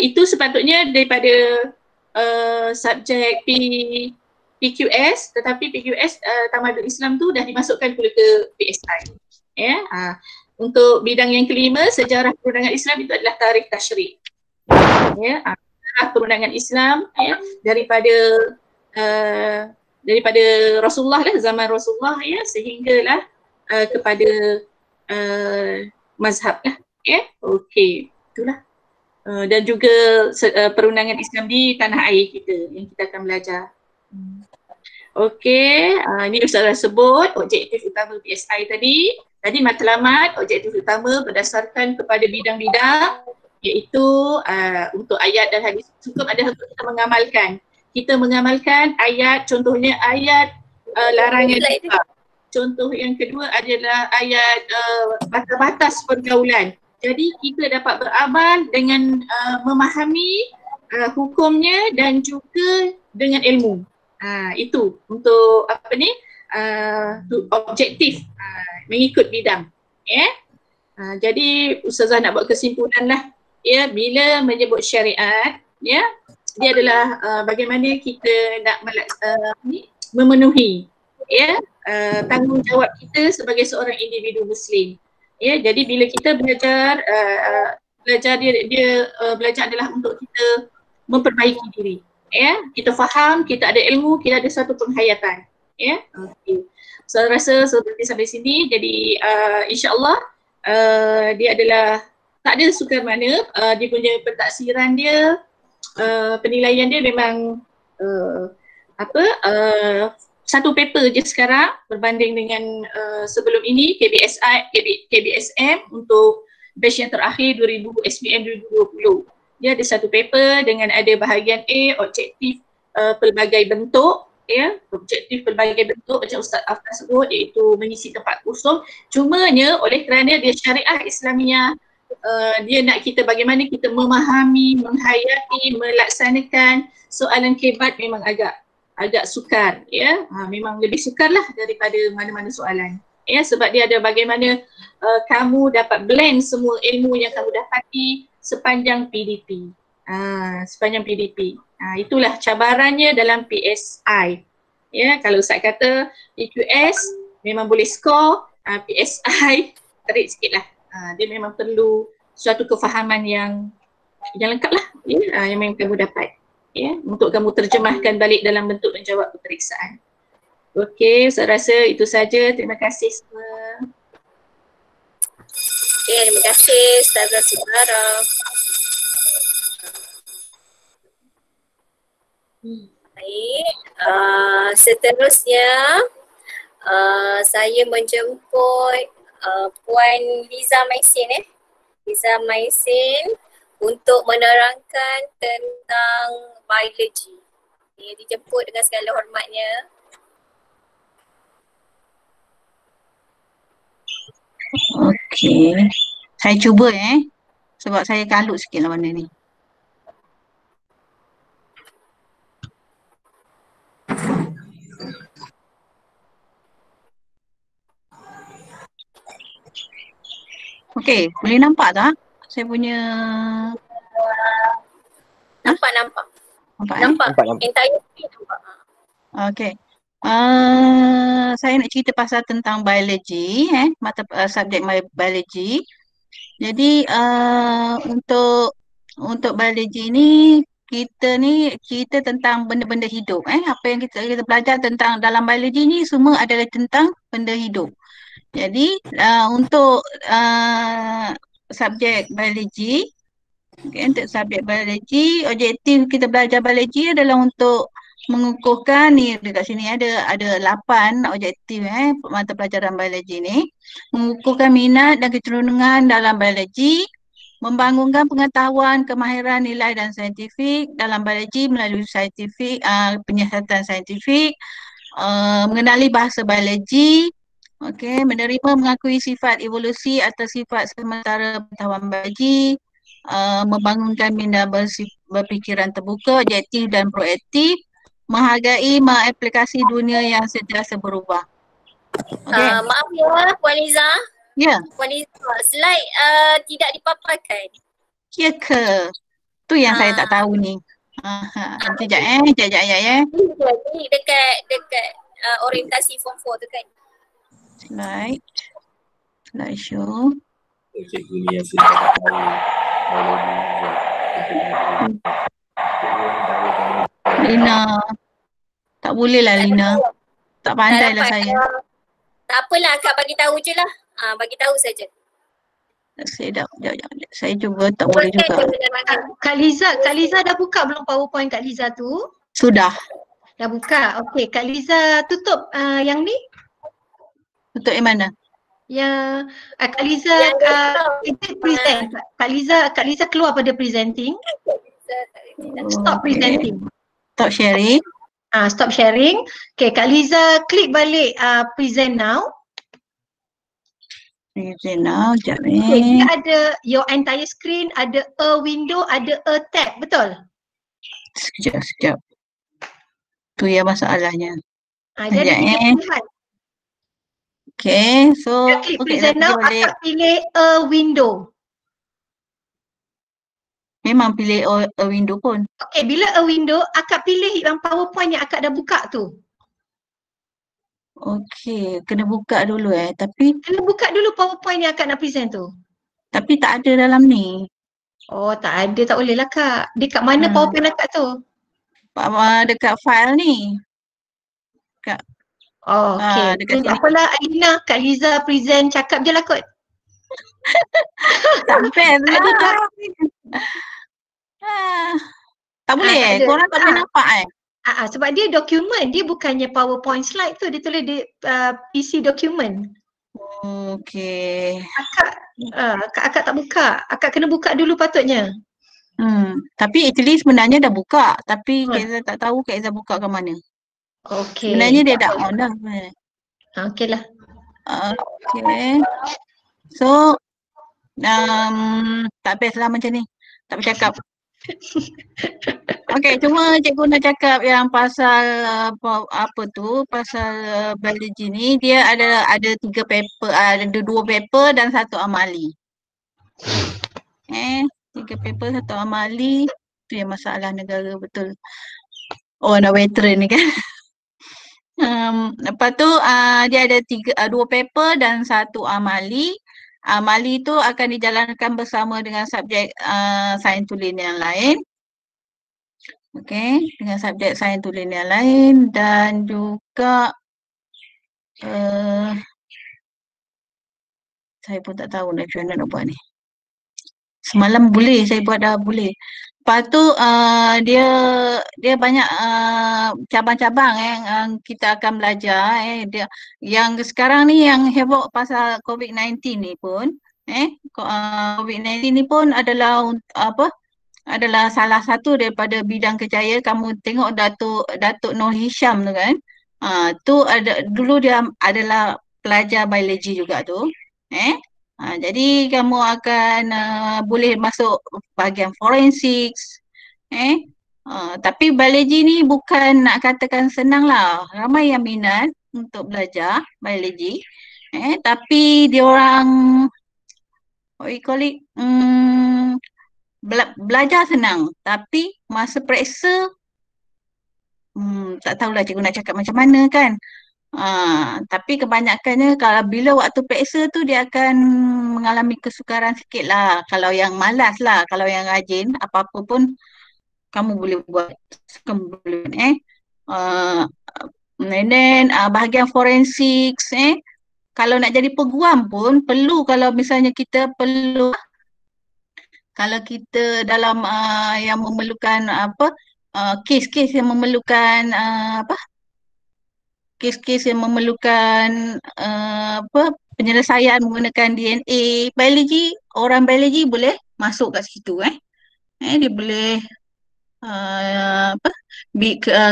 Itu sepatutnya daripada subjek PQS, tetapi PQS Tamadun Islam tu dah dimasukkan pula ke PSI, ya. Untuk bidang yang kelima, sejarah perundangan Islam, itu adalah tarikh tasyrik, ya. Sejarah perundangan Islam, ya, daripada Rasulullah lah, zaman Rasulullah, ya, sehinggalah kepada mazhab lah, ya. Okey, itulah. Dan juga perundangan Islam di tanah air kita yang kita akan belajar. Okey, ini Ustazah sebut objektif utama PSI tadi. Tadi matlamat objektif utama berdasarkan kepada bidang-bidang, iaitu untuk ayat dan hadis hukum adalah untuk kita mengamalkan. Kita mengamalkan ayat, contohnya ayat larangan riba. Contoh yang kedua adalah ayat batas-batas pergaulan. Jadi kita dapat beramal dengan memahami hukumnya dan juga dengan ilmu. Itu untuk objektif mengikut bidang, ya. Jadi ustazah nak buat kesimpulan lah, ya, bila menyebut syariat, ya, dia adalah bagaimana kita nak memenuhi, ya, tanggungjawab kita sebagai seorang individu Muslim, ya. Jadi bila kita belajar belajar adalah untuk kita memperbaiki diri, ya. Kita faham, kita ada ilmu, kita ada satu penghayatan, ya. Okey. Saya rasa seperti sampai sini, jadi insya-Allah dia adalah tak ada sukar mana, dia punya pentaksiran dia, penilaian dia memang satu paper je sekarang berbanding dengan sebelum ini KBSM untuk batch yang terakhir SPM 2020. Dia ada satu paper dengan ada bahagian A, objektif pelbagai bentuk, ya, objektif pelbagai bentuk macam Ustaz Afnan sebut, iaitu mengisi tempat kosong. Cumanya oleh kerana dia syariah Islamiah, dia nak kita bagaimana kita memahami, menghayati, melaksanakan soalan kebat memang agak sukar, ya. Memang lebih sukar lah daripada mana-mana soalan, ya, sebab dia ada bagaimana kamu dapat blend semua ilmu yang kamu dapati sepanjang PDP. sepanjang PDP. Itulah cabarannya dalam PSI. Ya, kalau Ustaz kata EQS memang boleh score, PSI terik sikit lah. Dia memang perlu suatu kefahaman yang lengkap lah, ya, yang memang kamu dapat, ya, untuk kamu terjemahkan balik dalam bentuk menjawab peperiksaan. Okey, saya rasa itu saja. Terima kasih semua. Okay, terima kasih Ustazah Sumara. Baik, seterusnya saya menjemput Puan Liza Maisin Liza Maisin untuk menerangkan tentang biologi. Dijemput dengan segala hormatnya. Okey. Saya cuba sebab saya kalut sikit lah benda ni. Okey, boleh nampak tak saya punya? Nampak. Nampak. Entire screen nampak. Okey. Saya nak cerita pasal tentang biologi, mata subjek biologi. Jadi untuk biologi ni kita tentang benda-benda hidup. Apa yang kita belajar tentang dalam biologi ni semua adalah tentang benda hidup. Jadi untuk subjek biologi, untuk subjek biologi, objektif kita belajar biologi adalah untuk mengukuhkan ni, dekat sini ada 8 objektif mata pelajaran biologi ni. Mengukuhkan minat dan kecenderungan dalam biologi, membangunkan pengetahuan, kemahiran, nilai dan saintifik dalam biologi melalui penyiasatan saintifik, mengenali bahasa biologi, menerima mengakui sifat evolusi atau sifat sementara pengetahuan biologi, membangunkan minda berfikiran terbuka, objektif dan proaktif, menghargai mengaplikasi dunia yang sentiasa berubah. Maaf ya Puan Liza. Ya. Puan Liza, slide tidak dipaparkan. Ya ke? Tu yang saya tak tahu ni. Sekejap ya. Ni dekat orientasi form 4 tu kan. Slide show. Cikgu ni yang saya tak tahu Lina. Tak boleh lah Lina. Tak pandai lah saya. Tak apalah, Kak bagi tahu je lah. Bagi tahu saja. Sekejap. Saya cuba tak boleh juga. Kak Liza dah buka belum PowerPoint Kak Liza tu? Sudah. Dah buka. Okey, Kak Liza tutup yang ni. Tutup yang mana? Yang Kak Liza present. Kak Liza keluar pada presenting. Stop presenting. Stop sharing. Stop sharing. Okay, Kak Liza klik balik present now. Present now, sekejap Okay, dia ada your entire screen, ada a window, ada a tab, betul? Sekejap. Tu yang masalahnya. Dia ada 3 pilihan. Okay, so Dia klik present now, akak pilih a window. Memang pilih a window pun. Okay, bila a window, akak pilih yang PowerPoint yang akak dah buka tu. Okay, kena buka dulu tapi kena buka dulu PowerPoint yang akak nak present tu. Tapi tak ada dalam ni. Oh, tak ada, tak boleh lah Kak. Dia kat mana PowerPoint akak tu? Dekat file ni. Kak. Oh, okay. Tak apalah Alina, Kak Liza present cakap je lah kot. Tak fair lah. Tak boleh korang tak boleh nampak sebab dia dokumen, dia bukannya PowerPoint slide tu, dia tulis di PC dokumen. Okay. Akak tak buka, akak kena buka dulu patutnya. Tapi actually sebenarnya dah buka, tapi Kak Izzah tak tahu Kak Izzah buka ke mana. Okay. Sebenarnya dia dah on dah. Okay lah. Okay. So, tak best lah macam ni. Tak bercakap. Okay, cuma cikgu nak cakap yang pasal pasal biologi ni, dia ada 3 paper, ada 2 paper dan 1 amali. 3 paper, 1 amali. Itu yang masalah negara betul. Oh, nak veteran ni kan. Lepas tu dia ada dua paper dan satu amali. Amali tu akan dijalankan bersama dengan subjek sains tulen yang lain. Okey, dengan subjek sains tulen yang lain dan juga saya pun tak tahu nak macam mana nak buat ni. Semalam boleh, saya buat dah boleh. Lepas tu dia banyak cabang-cabang yang kita akan belajar. Dia, yang sekarang ni yang heboh pasal COVID-19 ni pun, COVID-19 ni pun adalah adalah salah satu daripada bidang kerjaya. Kamu tengok Datuk Nur Hisham tu kan. Tu ada dulu dia adalah pelajar biologi juga tu. Jadi kamu akan boleh masuk bahagian forensik. Tapi biologi ni bukan nak katakan senang lah. Ramai yang minat untuk belajar biologi. Tapi diorang what you call it, belajar senang. Tapi masa periksa tak tahulah cikgu nak cakap macam mana kan. Tapi kebanyakannya kalau bila waktu periksa tu dia akan mengalami kesukaran sikit lah. Kalau yang malas lah, kalau yang rajin apa-apa pun kamu boleh buat. Kamu boleh and then bahagian forensik kalau nak jadi peguam pun perlu, kalau misalnya kita perlu, kalau kita dalam yang memerlukan kes-kes yang memerlukan kes-kes yang memerlukan penyelesaian menggunakan DNA, biologi, orang biologi boleh masuk kat situ dia boleh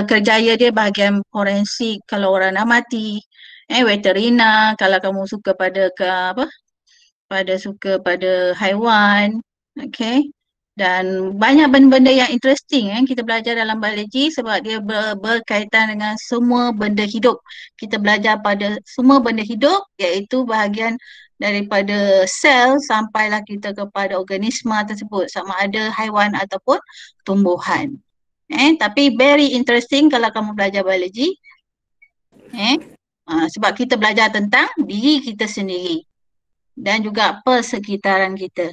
kerjaya dia bahagian forensik kalau orang dah mati, veterina kalau kamu suka pada pada haiwan, okey. Dan banyak benda-benda yang interesting kita belajar dalam biologi sebab dia berkaitan dengan semua benda hidup. Kita belajar pada semua benda hidup iaitu bahagian daripada sel sampailah kita kepada organisma tersebut sama ada haiwan ataupun tumbuhan. Tapi very interesting kalau kamu belajar biologi. Sebab kita belajar tentang diri kita sendiri dan juga persekitaran kita.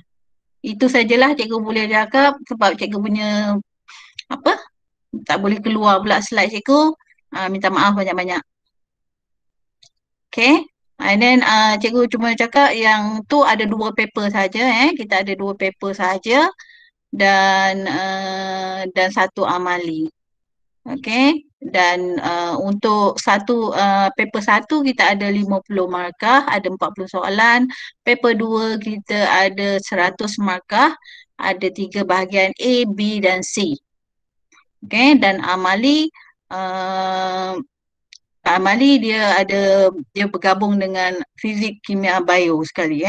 Itu sajalah cikgu boleh cakap sebab cikgu punya tak boleh keluar pula slide cikgu. Minta maaf banyak-banyak. Okay. And then cikgu cuma cakap yang tu ada 2 paper saja. Kita ada 2 paper saja dan 1 amali. Okay. Dan untuk paper 1 kita ada 50 markah, ada 40 soalan. Paper 2 kita ada 100 markah, ada 3 bahagian A, B dan C. Okay, dan amali dia bergabung dengan fizik, kimia, bio sekali.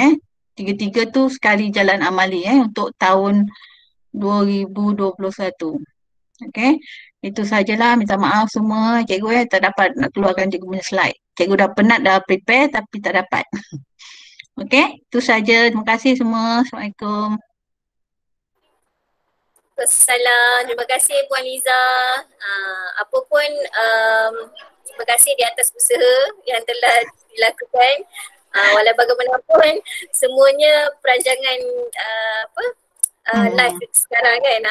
Tiga-tiga tu sekali jalan amali untuk tahun 2021. Okay. Itu sajalah, minta maaf semua cikgu tak dapat nak keluarkan cikgu punya slide. Cikgu dah penat dah prepare tapi tak dapat. Okay, itu saja. Terima kasih semua. Assalamualaikum. Assalam. Terima kasih Puan Liza. Apa pun terima kasih di atas usaha yang telah dilakukan. Walau bagaimanapun semuanya perancangan live sekarang kan.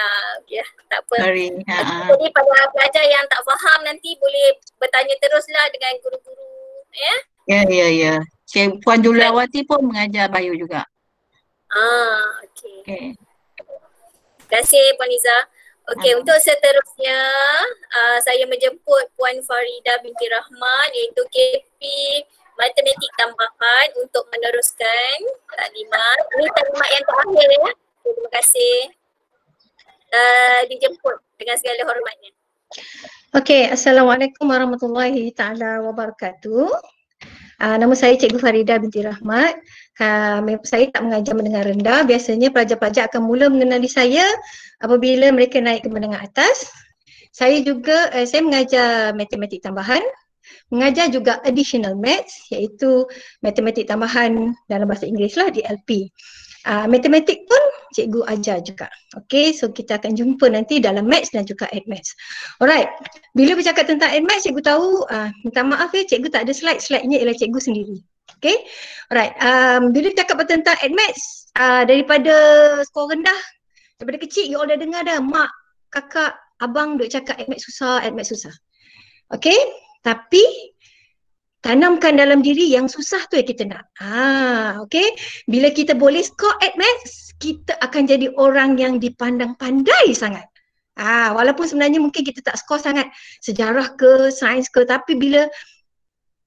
Tak apa. Jadi pada pelajar yang tak faham nanti boleh bertanya teruslah dengan guru-guru Ya. Puan Julawati pun mengajar bio juga. Okey. Terima kasih Puan Liza. Okey, untuk seterusnya saya menjemput Puan Farida binti Rahmat iaitu KP Matematik Tambahan untuk meneruskan taklimat. Ini taklimat yang terakhir Terima kasih dijemput dengan segala hormatnya. Okey, Assalamualaikum warahmatullahi taala wabarakatuh. Nama saya Cikgu Farida binti Rahmat. Saya tak mengajar menengah rendah. Biasanya pelajar-pelajar akan mula mengenali saya apabila mereka naik ke menengah atas. Saya mengajar matematik tambahan, mengajar juga additional maths iaitu matematik tambahan dalam bahasa Inggeris lah, DLP. Matematik pun cikgu ajar juga. Okay, so kita akan jumpa nanti dalam Maths dan juga Admaths. Alright, bila bercakap tentang Admaths, cikgu tahu, minta maaf ya, cikgu tak ada slide-nya ialah cikgu sendiri. Okay, alright, bila bercakap tentang Admaths, daripada skor rendah, daripada kecil, you all dah dengar dah, mak, kakak, abang duk cakap Admaths susah. Okay, tapi tanamkan dalam diri yang susah tu yang kita nak. Okay. Bila kita boleh score Admaths, kita akan jadi orang yang dipandang pandai sangat. Walaupun sebenarnya mungkin kita tak score sangat sejarah ke, sains ke, tapi bila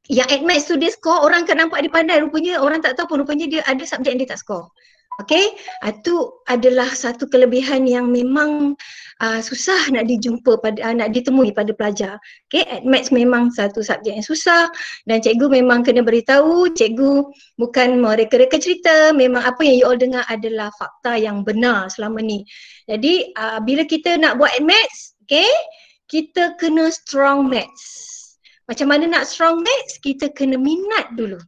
yang Admaths tu dia score, orang akan nampak dia pandai, rupanya orang tak tahu pun rupanya dia ada subjek yang dia tak score. Okay, itu adalah satu kelebihan yang memang susah nak ditemui pada pelajar. Okay, Admaths memang satu subjek yang susah dan cikgu memang kena beritahu, cikgu bukan mereka-reka cerita, memang apa yang you all dengar adalah fakta yang benar selama ni. Jadi bila kita nak buat Admaths, okay, kita kena strong Maths. Macam mana nak strong Maths? Kita kena minat dulu.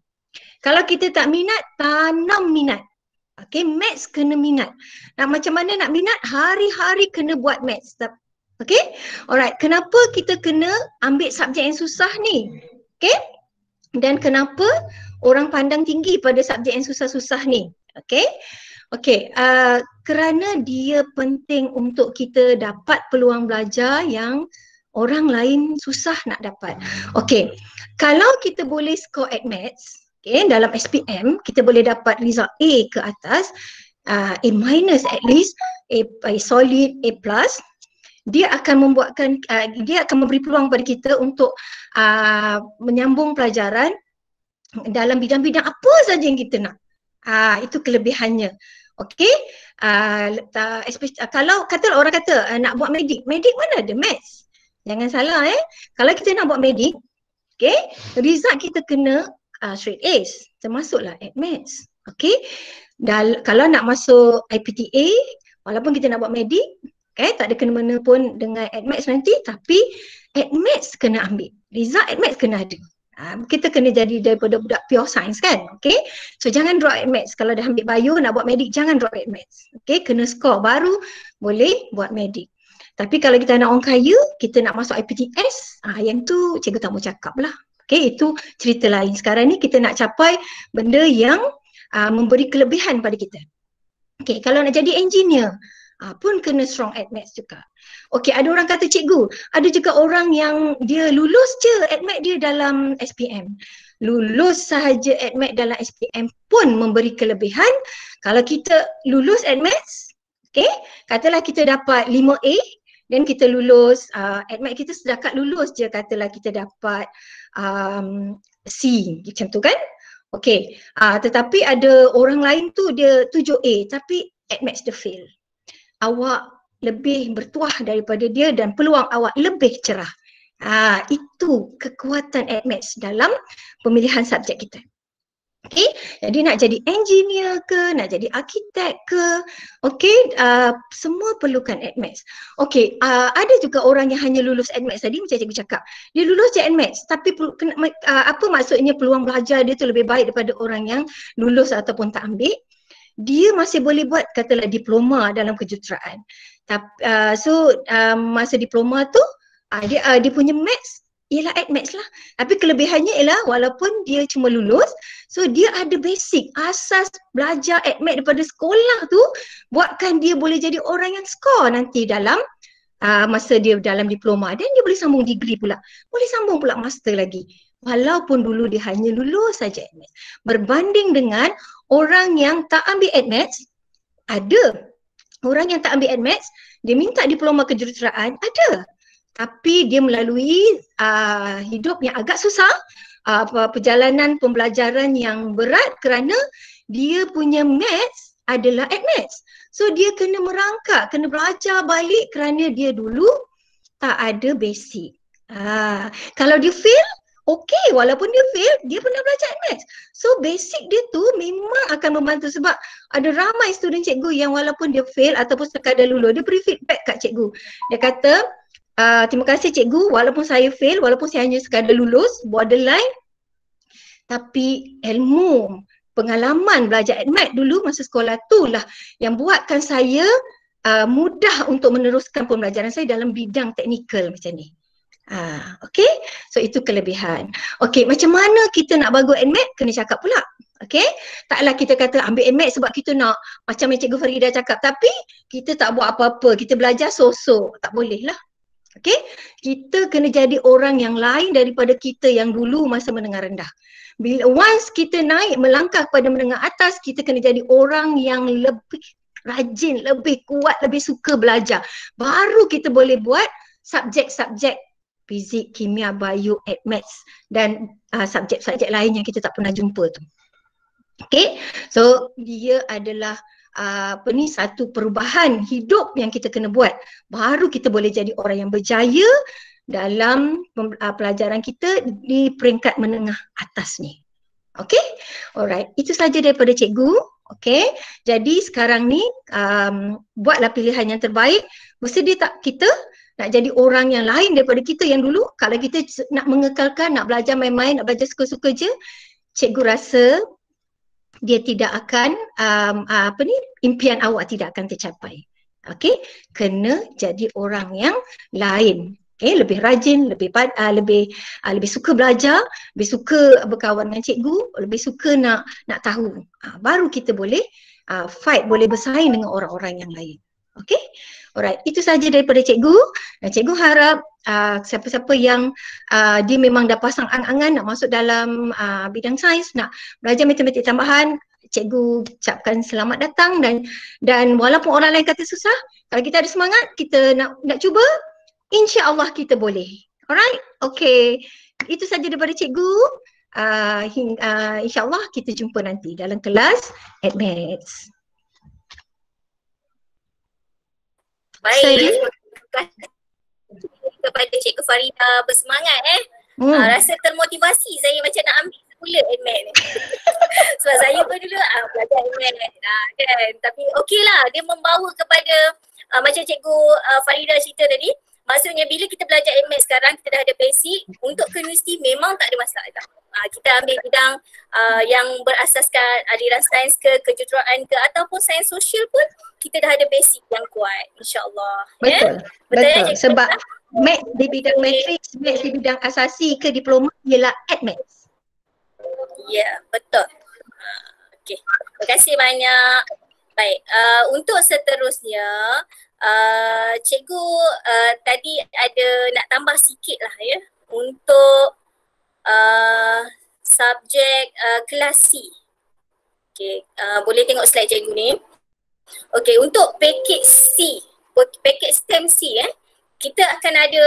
Kalau kita tak minat, tanam minat. Okay, Maths kena minat. Macam mana nak minat? Hari-hari kena buat Maths. Okay, alright. Kenapa kita kena ambil subjek yang susah ni? Okay, dan kenapa orang pandang tinggi pada subjek yang susah-susah ni? Okay, kerana dia penting untuk kita dapat peluang belajar yang orang lain susah nak dapat. Okay, kalau kita boleh score Admaths, okay, dalam SPM kita boleh dapat result A ke atas, A minus at least, A solid, A plus, dia akan memberi peluang pada kita untuk menyambung pelajaran dalam bidang-bidang apa saja yang kita nak. Itu kelebihannya. Okay, kalau orang kata nak buat medik mana ada Maths? Jangan salah kalau kita nak buat medik, okay, result kita kena straight A's, termasuklah Admaths. Okay, kalau nak masuk IPTA, walaupun kita nak buat medik, okay, tak ada kena-mena pun dengan Admaths nanti, tapi Admaths kena ambil, result Admaths kena ada. Kita kena jadi daripada budak pure science kan, okay. So jangan drop Admaths, kalau dah ambil bio nak buat medik, jangan drop Admaths. Okay, kena score baru boleh buat medik. Tapi kalau kita nak orang kaya, kita nak masuk IPTS, yang tu cikgu tak mau cakap lah. Okay, itu cerita lain. Sekarang ni kita nak capai benda yang memberi kelebihan pada kita. Okay, kalau nak jadi engineer pun kena strong Admaths juga. Okay, ada orang kata cikgu, ada juga orang yang dia lulus je Admaths dia dalam SPM. Lulus sahaja Admaths dalam SPM pun memberi kelebihan. Kalau kita lulus Admaths, okay, katalah kita dapat 5A, dan kita lulus, Admaths kita setakat lulus je, katalah kita dapat C, macam tu kan? Okay, tetapi ada orang lain tu dia 7A tapi Admaths dia fail. Awak lebih bertuah daripada dia dan peluang awak lebih cerah. Itu kekuatan Admaths dalam pemilihan subjek kita. Okay, jadi nak jadi engineer ke, nak jadi arkitek ke, okay, semua perlukan Admaths. Okay, ada juga orang yang hanya lulus Admaths tadi macam cikgu cakap. Dia lulus je Admaths tapi apa maksudnya peluang belajar dia tu lebih baik daripada orang yang lulus ataupun tak ambil. Dia masih boleh buat katalah diploma dalam kejuruteraan. Masa diploma tu dia punya Maths ialah Admaths lah. Tapi kelebihannya ialah walaupun dia cuma lulus, so dia ada basic, asas belajar Admaths daripada sekolah tu buatkan dia boleh jadi orang yang score nanti dalam masa dia dalam diploma, dan dia boleh sambung degree pula, boleh sambung pula master lagi. Walaupun dulu dia hanya lulus saja Admaths. Berbanding dengan orang yang tak ambil Admaths, ada orang yang tak ambil Admaths, dia minta diploma kejuruteraan, ada. Tapi dia melalui hidup yang agak susah, perjalanan pembelajaran yang berat kerana dia punya Maths adalah Admaths. So dia kena merangkak, kena belajar balik kerana dia dulu tak ada basic. Kalau dia fail, okey, walaupun dia fail, dia pernah belajar Admaths. So basic dia tu memang akan membantu, sebab ada ramai student cikgu yang walaupun dia fail ataupun sekadar lulus, dia beri feedback kat cikgu. Dia kata, terima kasih cikgu, walaupun saya fail, walaupun saya hanya sekadar lulus, borderline, tapi ilmu pengalaman belajar AdMed dulu masa sekolah tu lah yang buatkan saya mudah untuk meneruskan pembelajaran saya dalam bidang teknikal macam ni. Okay, so itu kelebihan. Okay, macam mana kita nak bagus AdMed? Kena cakap pula. Okay, taklah kita kata ambil AdMed sebab kita nak macam yang Cikgu Farida cakap, tapi kita tak buat apa-apa, kita belajar sosok, tak boleh lah. Okay, kita kena jadi orang yang lain daripada kita yang dulu masa menengah rendah. Bila once kita naik melangkah kepada menengah atas, kita kena jadi orang yang lebih rajin, lebih kuat, lebih suka belajar. Baru kita boleh buat subjek-subjek fizik, kimia, bio, maths dan subjek-subjek lain yang kita tak pernah jumpa tu. Okay, so dia adalah satu perubahan hidup yang kita kena buat. Baru kita boleh jadi orang yang berjaya dalam pelajaran kita di peringkat menengah atas ni. Okay, alright. Itu saja daripada cikgu. Okay, jadi sekarang ni buatlah pilihan yang terbaik. Bersedia tak kita nak jadi orang yang lain daripada kita yang dulu? Kalau kita nak mengekalkan, nak belajar main-main, nak belajar suka-suka je, cikgu rasa dia tidak akan impian awak tidak akan tercapai. Okey, kena jadi orang yang lain. Okey, lebih rajin, lebih suka belajar, lebih suka berkawan dengan cikgu, lebih suka nak tahu. Baru kita boleh fight, boleh bersaing dengan orang-orang yang lain. Okey. Alright, itu saja daripada cikgu. Dan cikgu harap siapa-siapa yang dia memang dah pasang angan-angan nak masuk dalam bidang sains, nak belajar matematik tambahan, cikgu ucapkan selamat datang dan walaupun orang lain kata susah, kalau kita ada semangat, kita nak cuba, insya-Allah kita boleh. Alright? Okay. Itu saja daripada cikgu. Insya-Allah kita jumpa nanti dalam kelas AdMeds. Baik, terima kasih kepada Cikgu Farida, bersemangat rasa termotivasi saya macam nak ambil semula AdMed ni. Sebab saya pun dulu belajar AdMed kan, tapi okey lah, dia membawa kepada macam Cikgu Farida cerita tadi, maksudnya bila kita belajar AdMed sekarang, kita dah ada basic, untuk ke universiti memang tak ada masalah. Kita ambil bidang yang berasaskan aliran sains ke, kejuruteraan ke, ataupun sains sosial pun kita dah ada basic yang kuat, insyaAllah. Betul, betul. Sebab math di bidang matrix, math di bidang asasi ke diploma ialah AdMed. Ya, betul. Okey, terima kasih banyak. Baik, untuk seterusnya, cikgu tadi ada nak tambah sikit lah ya, untuk subjek kelas C. Okay, boleh tengok slide cikgu ni. Okay, untuk package C, package STEM C kita akan ada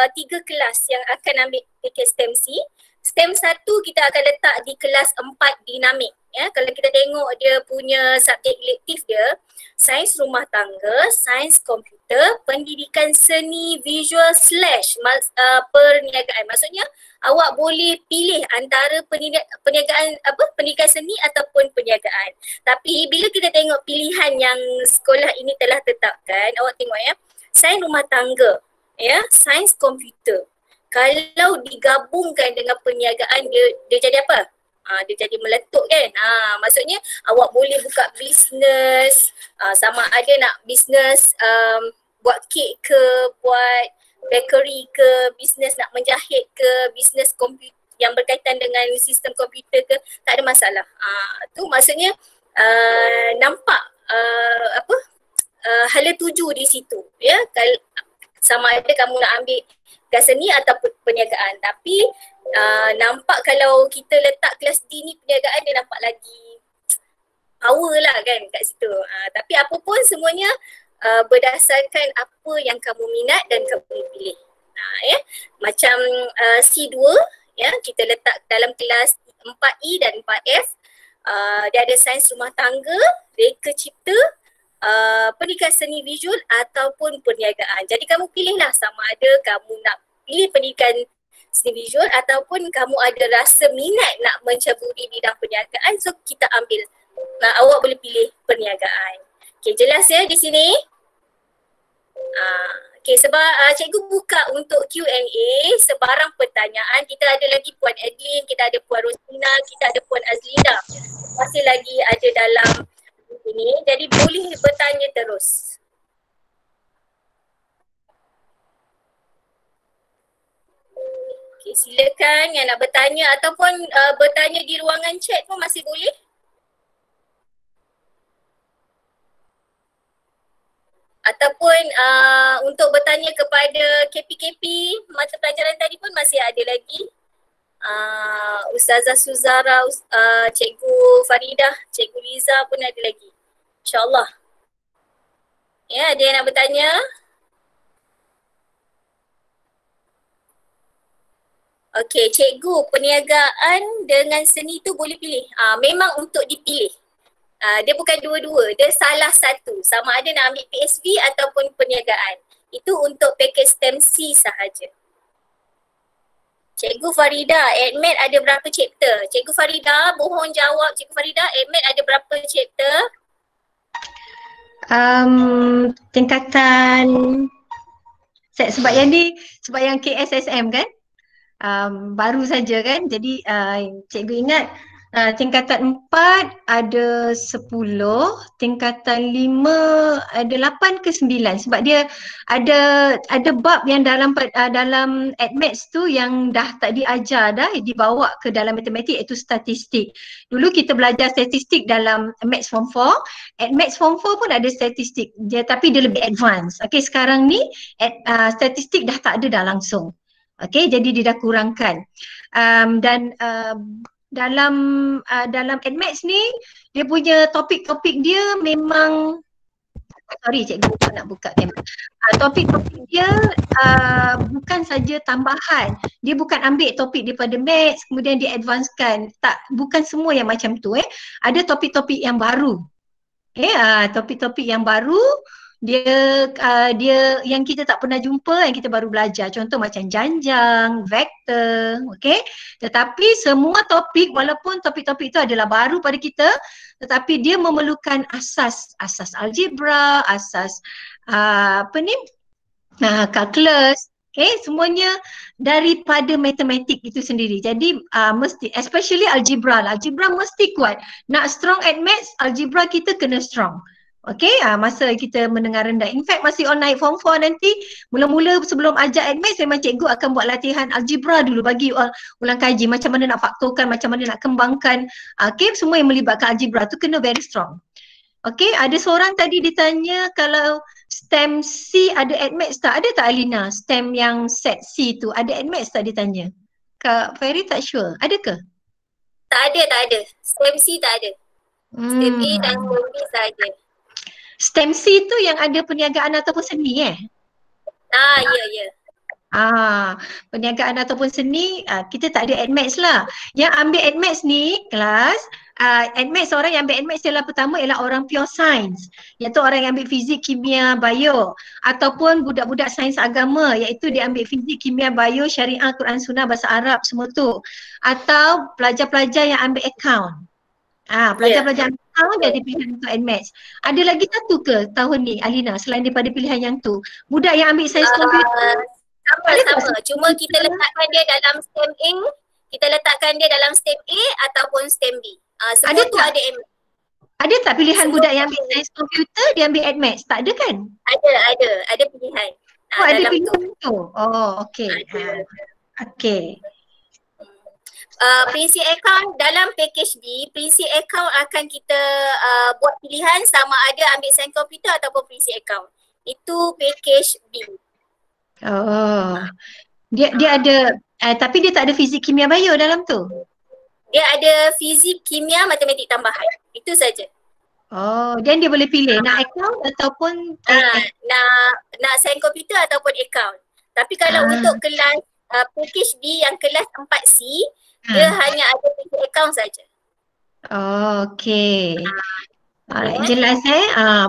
3 kelas yang akan ambil package STEM C. STEM 1 kita akan letak di kelas 4 dinamik. Ya, kalau kita tengok dia punya subjek elektif dia, sains rumah tangga, sains komputer, pendidikan seni, visual /perniagaan. Maksudnya awak boleh pilih antara pendidikan seni ataupun perniagaan. Tapi bila kita tengok pilihan yang sekolah ini telah tetapkan, awak tengok ya, sains rumah tangga, ya, sains komputer. Kalau digabungkan dengan perniagaan, dia jadi apa? Dia jadi meletup kan. Maksudnya awak boleh buka bisnes, sama ada nak bisnes buat kek ke, buat bakery ke, bisnes nak menjahit ke, bisnes komputer yang berkaitan dengan sistem komputer ke, tak ada masalah. Tu maksudnya nampak hala tuju di situ ya. Sama ada kamu nak ambil kelas seni atau perniagaan, tapi nampak kalau kita letak kelas D ni perniagaan, dia nampak lagi power lah kan kat situ. Tapi apa pun semuanya berdasarkan apa yang kamu minat dan kamu pilih. Ya, macam C2 ya, kita letak dalam kelas 4E dan 4F. Dia ada sains rumah tangga, reka cipta, pendidikan seni visual ataupun perniagaan. Jadi kamu pilihlah sama ada kamu nak pilih pendidikan seni visual ataupun kamu ada rasa minat nak menceburi bidang perniagaan, so kita ambil. Awak boleh pilih perniagaan. Okay, jelas ya di sini? Okey, sebab cikgu buka untuk Q&A sebarang pertanyaan. Kita ada lagi Puan Adeline, kita ada Puan Rosina, kita ada Puan Azlinda. Masih lagi ada dalam ini, jadi boleh bertanya terus. Okey, silakan yang nak bertanya ataupun bertanya di ruangan chat pun masih boleh. Ataupun untuk bertanya kepada KP-KP mata pelajaran tadi pun masih ada lagi. Ustazah Suzara, Cikgu Faridah, Cikgu Liza pun ada lagi. InsyaAllah. Ya, ada yang nak bertanya? Okey, cikgu, perniagaan dengan seni tu boleh pilih? Memang untuk dipilih. Dia bukan dua-dua, dia salah satu. Sama ada nak ambil PSV ataupun perniagaan. Itu untuk package STEM C sahaja. Cikgu Farida, ADMET ada berapa chapter? Cikgu Farida, mohon jawab Cikgu Farida, ADMET ada berapa chapter? Tingkatan sebab yang KSSM kan? Baru saja kan, jadi cikgu ingat tingkatan 4 ada 10, tingkatan 5 ada 8 ke 9 sebab dia ada bab yang dalam ADMATS tu yang dah tak diajar dah, dibawa ke dalam matematik, iaitu statistik. Dulu kita belajar statistik dalam Maths Form 4, ADMATS Form 4 pun ada statistik dia, tapi dia lebih advance. Okey, sekarang ni statistik dah tak ada dah langsung. Okey, jadi dia dah kurangkan. Dalam ADMATS ni dia punya topik-topik dia memang cikgu nak buka kamera. Topik-topik dia bukan saja tambahan. Dia bukan ambil topik daripada maths kemudian dia advancekan. Tak, bukan semua yang macam tu Ada topik-topik yang baru. Topik-topik yang baru dia yang kita tak pernah jumpa, yang kita baru belajar. Contoh macam janjang, vektor, okey. Tetapi semua topik, walaupun topik-topik itu adalah baru pada kita, tetapi dia memerlukan asas algebra, asas calculus, okey, semuanya daripada matematik itu sendiri. Jadi mesti, especially algebra mesti kuat. Nak strong at maths, algebra kita kena strong. Okey, masa kita mendengar rendah. In fact, masih on naik form 4 nanti, mula-mula sebelum ajar ADMATS memang cikgu akan buat latihan algebra dulu, bagi ulang kaji macam mana nak faktorkan, macam mana nak kembangkan. Okey, semua yang melibatkan algebra tu kena very strong. Okey, ada seorang tadi ditanya kalau STEM C ada ADMATS tak? Ada tak Alina? STEM yang set C tu ada ADMATS tak, ditanya? Kak Ferry tak sure, ada ke? Tak ada. STEM C tak ada. STEM A dan STEM B sahaja. STEM C tu yang ada perniagaan ataupun seni Ya. Perniagaan ataupun seni, kita tak ada ADMATS lah. Yang ambil ADMATS ni kelas, ADMATS, orang yang ambil ADMATS ialah pertama ialah orang pure science, iaitu orang yang ambil fizik, kimia, bio, ataupun budak-budak sains agama, iaitu dia ambil fizik, kimia, bio, syariah, Quran, Sunnah, bahasa Arab, semua tu. Atau pelajar-pelajar yang ambil account. Pelajar-pelajar account jadi pilihan untuk ADMATS. Ada lagi satu ke tahun ni Alina selain daripada pilihan yang tu? Budak yang ambil sains komputer? Sama. Cuma kita letakkan dia dalam STEM A, kita letakkan dia dalam STEM A ataupun STEM B. Semua tu ada ADMATS. Ada tak pilihan budak yang ambil sains komputer dia ambil ADMATS? Tak ada kan? Ada pilihan. Ada pilihan tu. Okey. Okey. Prinsip account dalam package B, prinsip account akan kita buat pilihan sama ada ambil sains komputer ataupun prinsip account. Itu package B. Dia ada tapi dia tak ada fizik, kimia, bio dalam tu. Dia ada fizik, kimia, matematik tambahan. Itu saja. Dan dia boleh pilih nak account ataupun nak sains komputer ataupun account. Tapi kalau untuk kelas package B yang kelas 4C, dia hanya ada fizik account saja. Okey. Jelas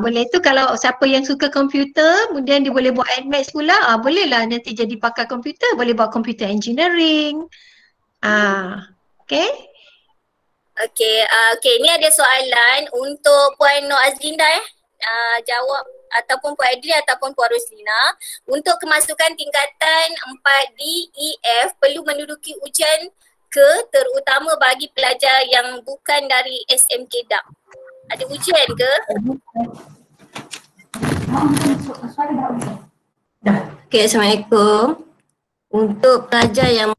boleh tu kalau siapa yang suka komputer kemudian dia boleh buat ADMATS pula, bolehlah nanti jadi pakar komputer, boleh buat computer engineering. Okey. Okey, ni ada soalan untuk Puan Nur Azlinda jawab ataupun Puan Adli ataupun Puan Roslina, untuk kemasukan tingkatan 4D EF perlu menduduki ujian ke, terutama bagi pelajar yang bukan dari SMK DAP? Ada ujian ke? Okay, Assalamualaikum. Untuk pelajar yang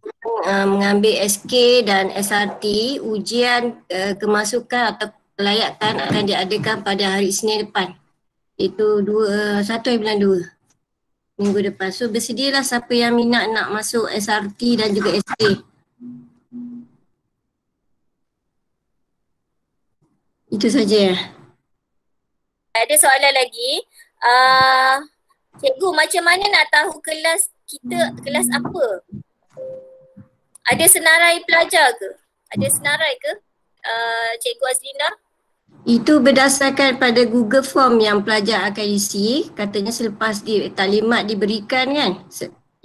mengambil SK dan SRT, ujian kemasukan atau kelayakan akan diadakan pada hari Isnin depan. Itu 1 bulan 2, minggu depan. So bersedialah siapa yang minat nak masuk SRT dan juga SK. Itu saja. Ada soalan lagi. Cikgu, macam mana nak tahu kelas kita kelas apa? Ada senarai pelajar ke? Ada senarai ke? Cikgu Azlinda? Itu berdasarkan pada Google Form yang pelajar akan isi. Katanya selepas taklimat diberikan kan?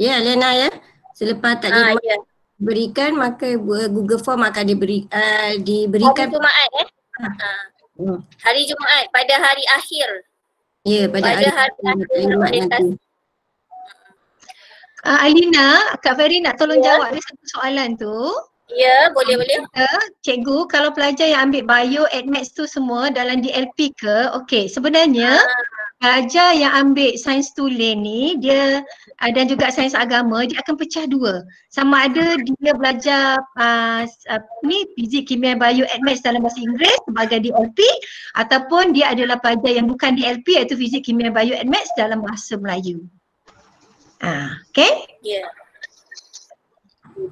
Ya, Lena ya? Selepas taklimat diberikan, maka Google Form akan diberikan. Hari Jumaat hari Jumaat pada hari akhir. Ya, pada hari akhir nanti. Alina, Kak Ferry nak tolong jawab ada satu soalan tu. Ya, boleh. Cikgu, kalau pelajar yang ambil bio, admaths tu semua dalam DLP ke? Okey, sebenarnya pelajar yang ambil sains tulen ni, dia dan juga sains agama, dia akan pecah dua. Sama ada dia belajar fizik, kimia, bio, admaths dalam bahasa Inggeris sebagai DLP, ataupun dia adalah pelajar yang bukan DLP iaitu fizik, kimia, bio, admaths dalam bahasa Melayu. Okay? Ya.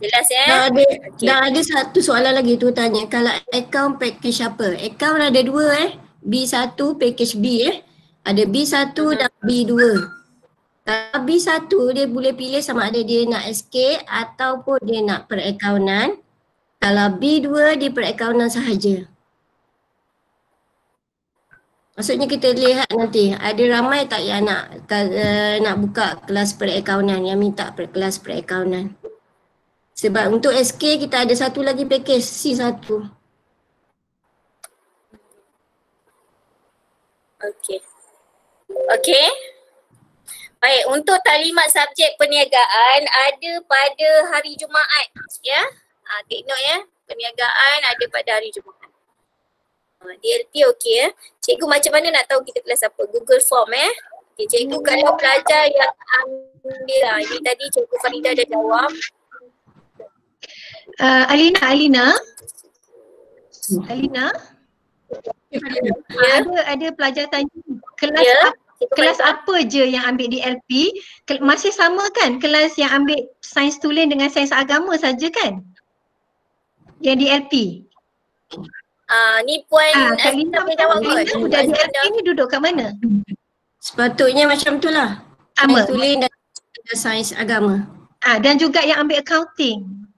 Jelas ya? Dah ada satu soalan lagi tu tanya, kalau account package apa? Account ada dua B1 package B ada B1 dan B2. Kalau B1 dia boleh pilih sama ada dia nak SK ataupun dia nak perakaunan. Kalau B2 dia perakaunan sahaja. Maksudnya kita lihat nanti ada ramai tak yang nak buka kelas perakaunan, yang minta kelas perakaunan. Sebab untuk SK kita ada satu lagi package C1. Okey. Baik, untuk taklimat subjek perniagaan ada pada hari Jumaat ya. Take note ya. Perniagaan ada pada hari Jumaat. DLP okey ya. Cikgu, macam mana nak tahu kita kelas apa? Google Form Okay, cikgu, kalau pelajar yang ambil ini tadi Cikgu Farida dah jawab. Alina. Ya. Ada pelajar tanya kelas apa je yang ambil DLP? Masih sama kan kelas yang ambil sains tulen dengan sains agama saja kan? Yang DLP. Ni Puan Alina jawab kot. Budak DLP ni duduk kat mana? Sepatutnya macam tu lah. Sains tulen dan sains agama. Dan juga yang ambil accounting.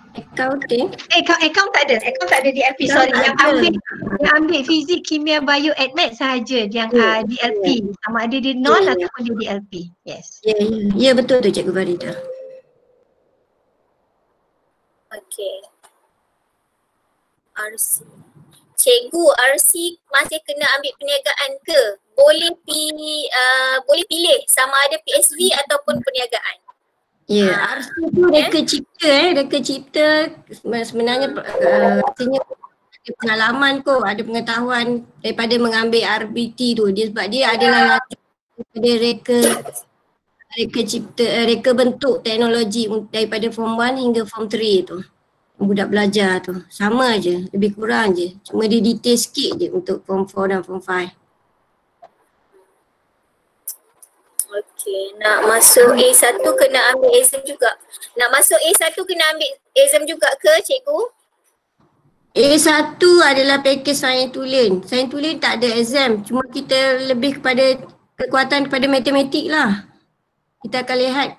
Accounting? Account tak ada DLP, sorry. Yang ambil fizik, kimia, bio, admaths sahaja yang DLP. Sama ada dia non ataupun dia DLP. Yes. Ya, betul tu Cikgu Farida. Okey. RC. Cikgu, RC masih kena ambil perniagaan ke? Boleh pilih sama ada PSV ataupun perniagaan. Ya, RC tu reka cipta sebenarnya artinya ada pengalaman kot, ada pengetahuan daripada mengambil RBT tu. Sebab dia adalah daripada reka cipta, reka bentuk teknologi daripada form 1 hingga form 3 tu. Budak belajar tu. Sama je, lebih kurang je. Cuma dia detail sikit je untuk form 4 dan form 5. Okey, nak masuk A1 kena ambil exam juga. Nak masuk A1 kena ambil exam juga ke cikgu? A1 adalah package sains tulen. Sains tulen tak ada exam. Cuma kita lebih kepada kekuatan kepada matematik lah. Kita akan lihat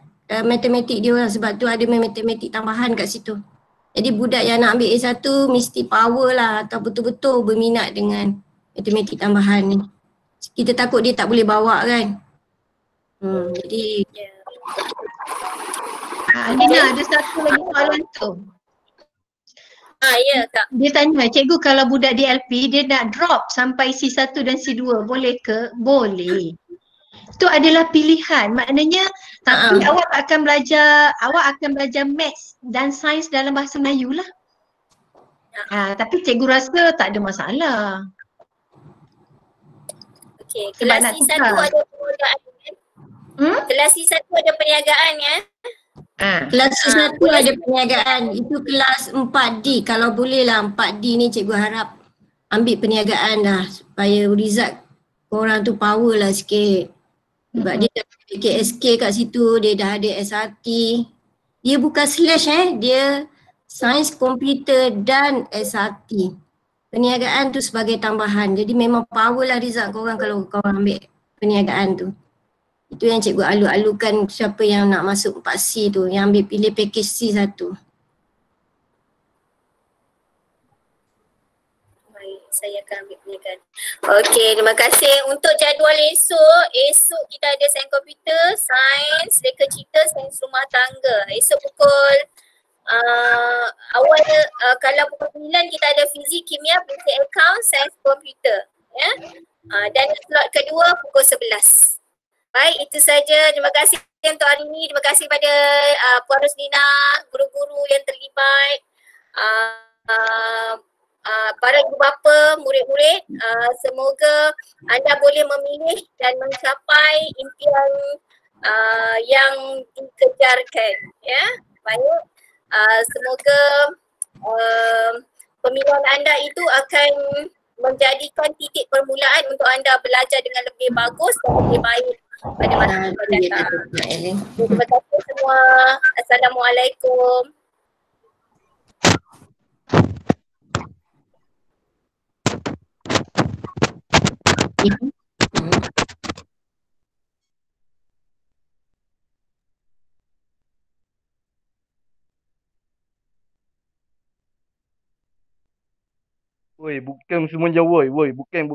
matematik dia orang, sebab tu ada matematik tambahan kat situ. Jadi budak yang nak ambil A1 mesti power lah atau betul-betul berminat dengan matematik tambahan ni. Kita takut dia tak boleh bawa kan. Jadi Alina, ada satu lagi soalan tu. Ya Kak. Dia tanya, cikgu kalau budak DLP dia nak drop sampai C1 dan C2 boleh ke? Boleh. Itu adalah pilihan. Maknanya tapi awak akan belajar maths dan sains dalam bahasa Melayu lah. Tapi cikgu rasa tak ada masalah. Okey, Sebab kelas nak C1 tukar. ada perniagaan kan? Kelas C1 ada perniagaan ya? Kelas C1 ada perniagaan. Itu kelas 4D. Kalau boleh lah 4D ni cikgu harap ambil perniagaan dah supaya result korang tu power lah sikit. Sebab dia dah fikir SK kat situ, dia dah ada SRT. Dia bukan slash dia sains komputer dan SRT. Perniagaan tu sebagai tambahan. Jadi memang power lah result korang kalau korang ambil perniagaan tu. Itu yang cikgu alu-alukan siapa yang nak masuk 4C tu, yang ambil pilih package C1. Baik, saya akan ambil perniagaan. Okey, terima kasih. Untuk jadual esok kita ada sains komputer, sains, reka cipta, sains rumah tangga. Esok pukul awal kalau pukul 9 kita ada fizik, kimia, basic account, sains komputer. Ya. Dan slot kedua pukul 11. Baik, itu saja. Terima kasih untuk hari ini. Terima kasih pada Puan Roslina, guru-guru yang terlibat, para ibu bapa, murid-murid. Semoga anda boleh memilih dan mencapai impian yang dikejarkan. Ya, baik. Semoga pemilihan anda itu akan menjadikan titik permulaan untuk anda belajar dengan lebih bagus dan lebih baik pada masa yang akan datang. Terima kasih semua. Assalamualaikum. Woi, bukan semuanya woi, bukan.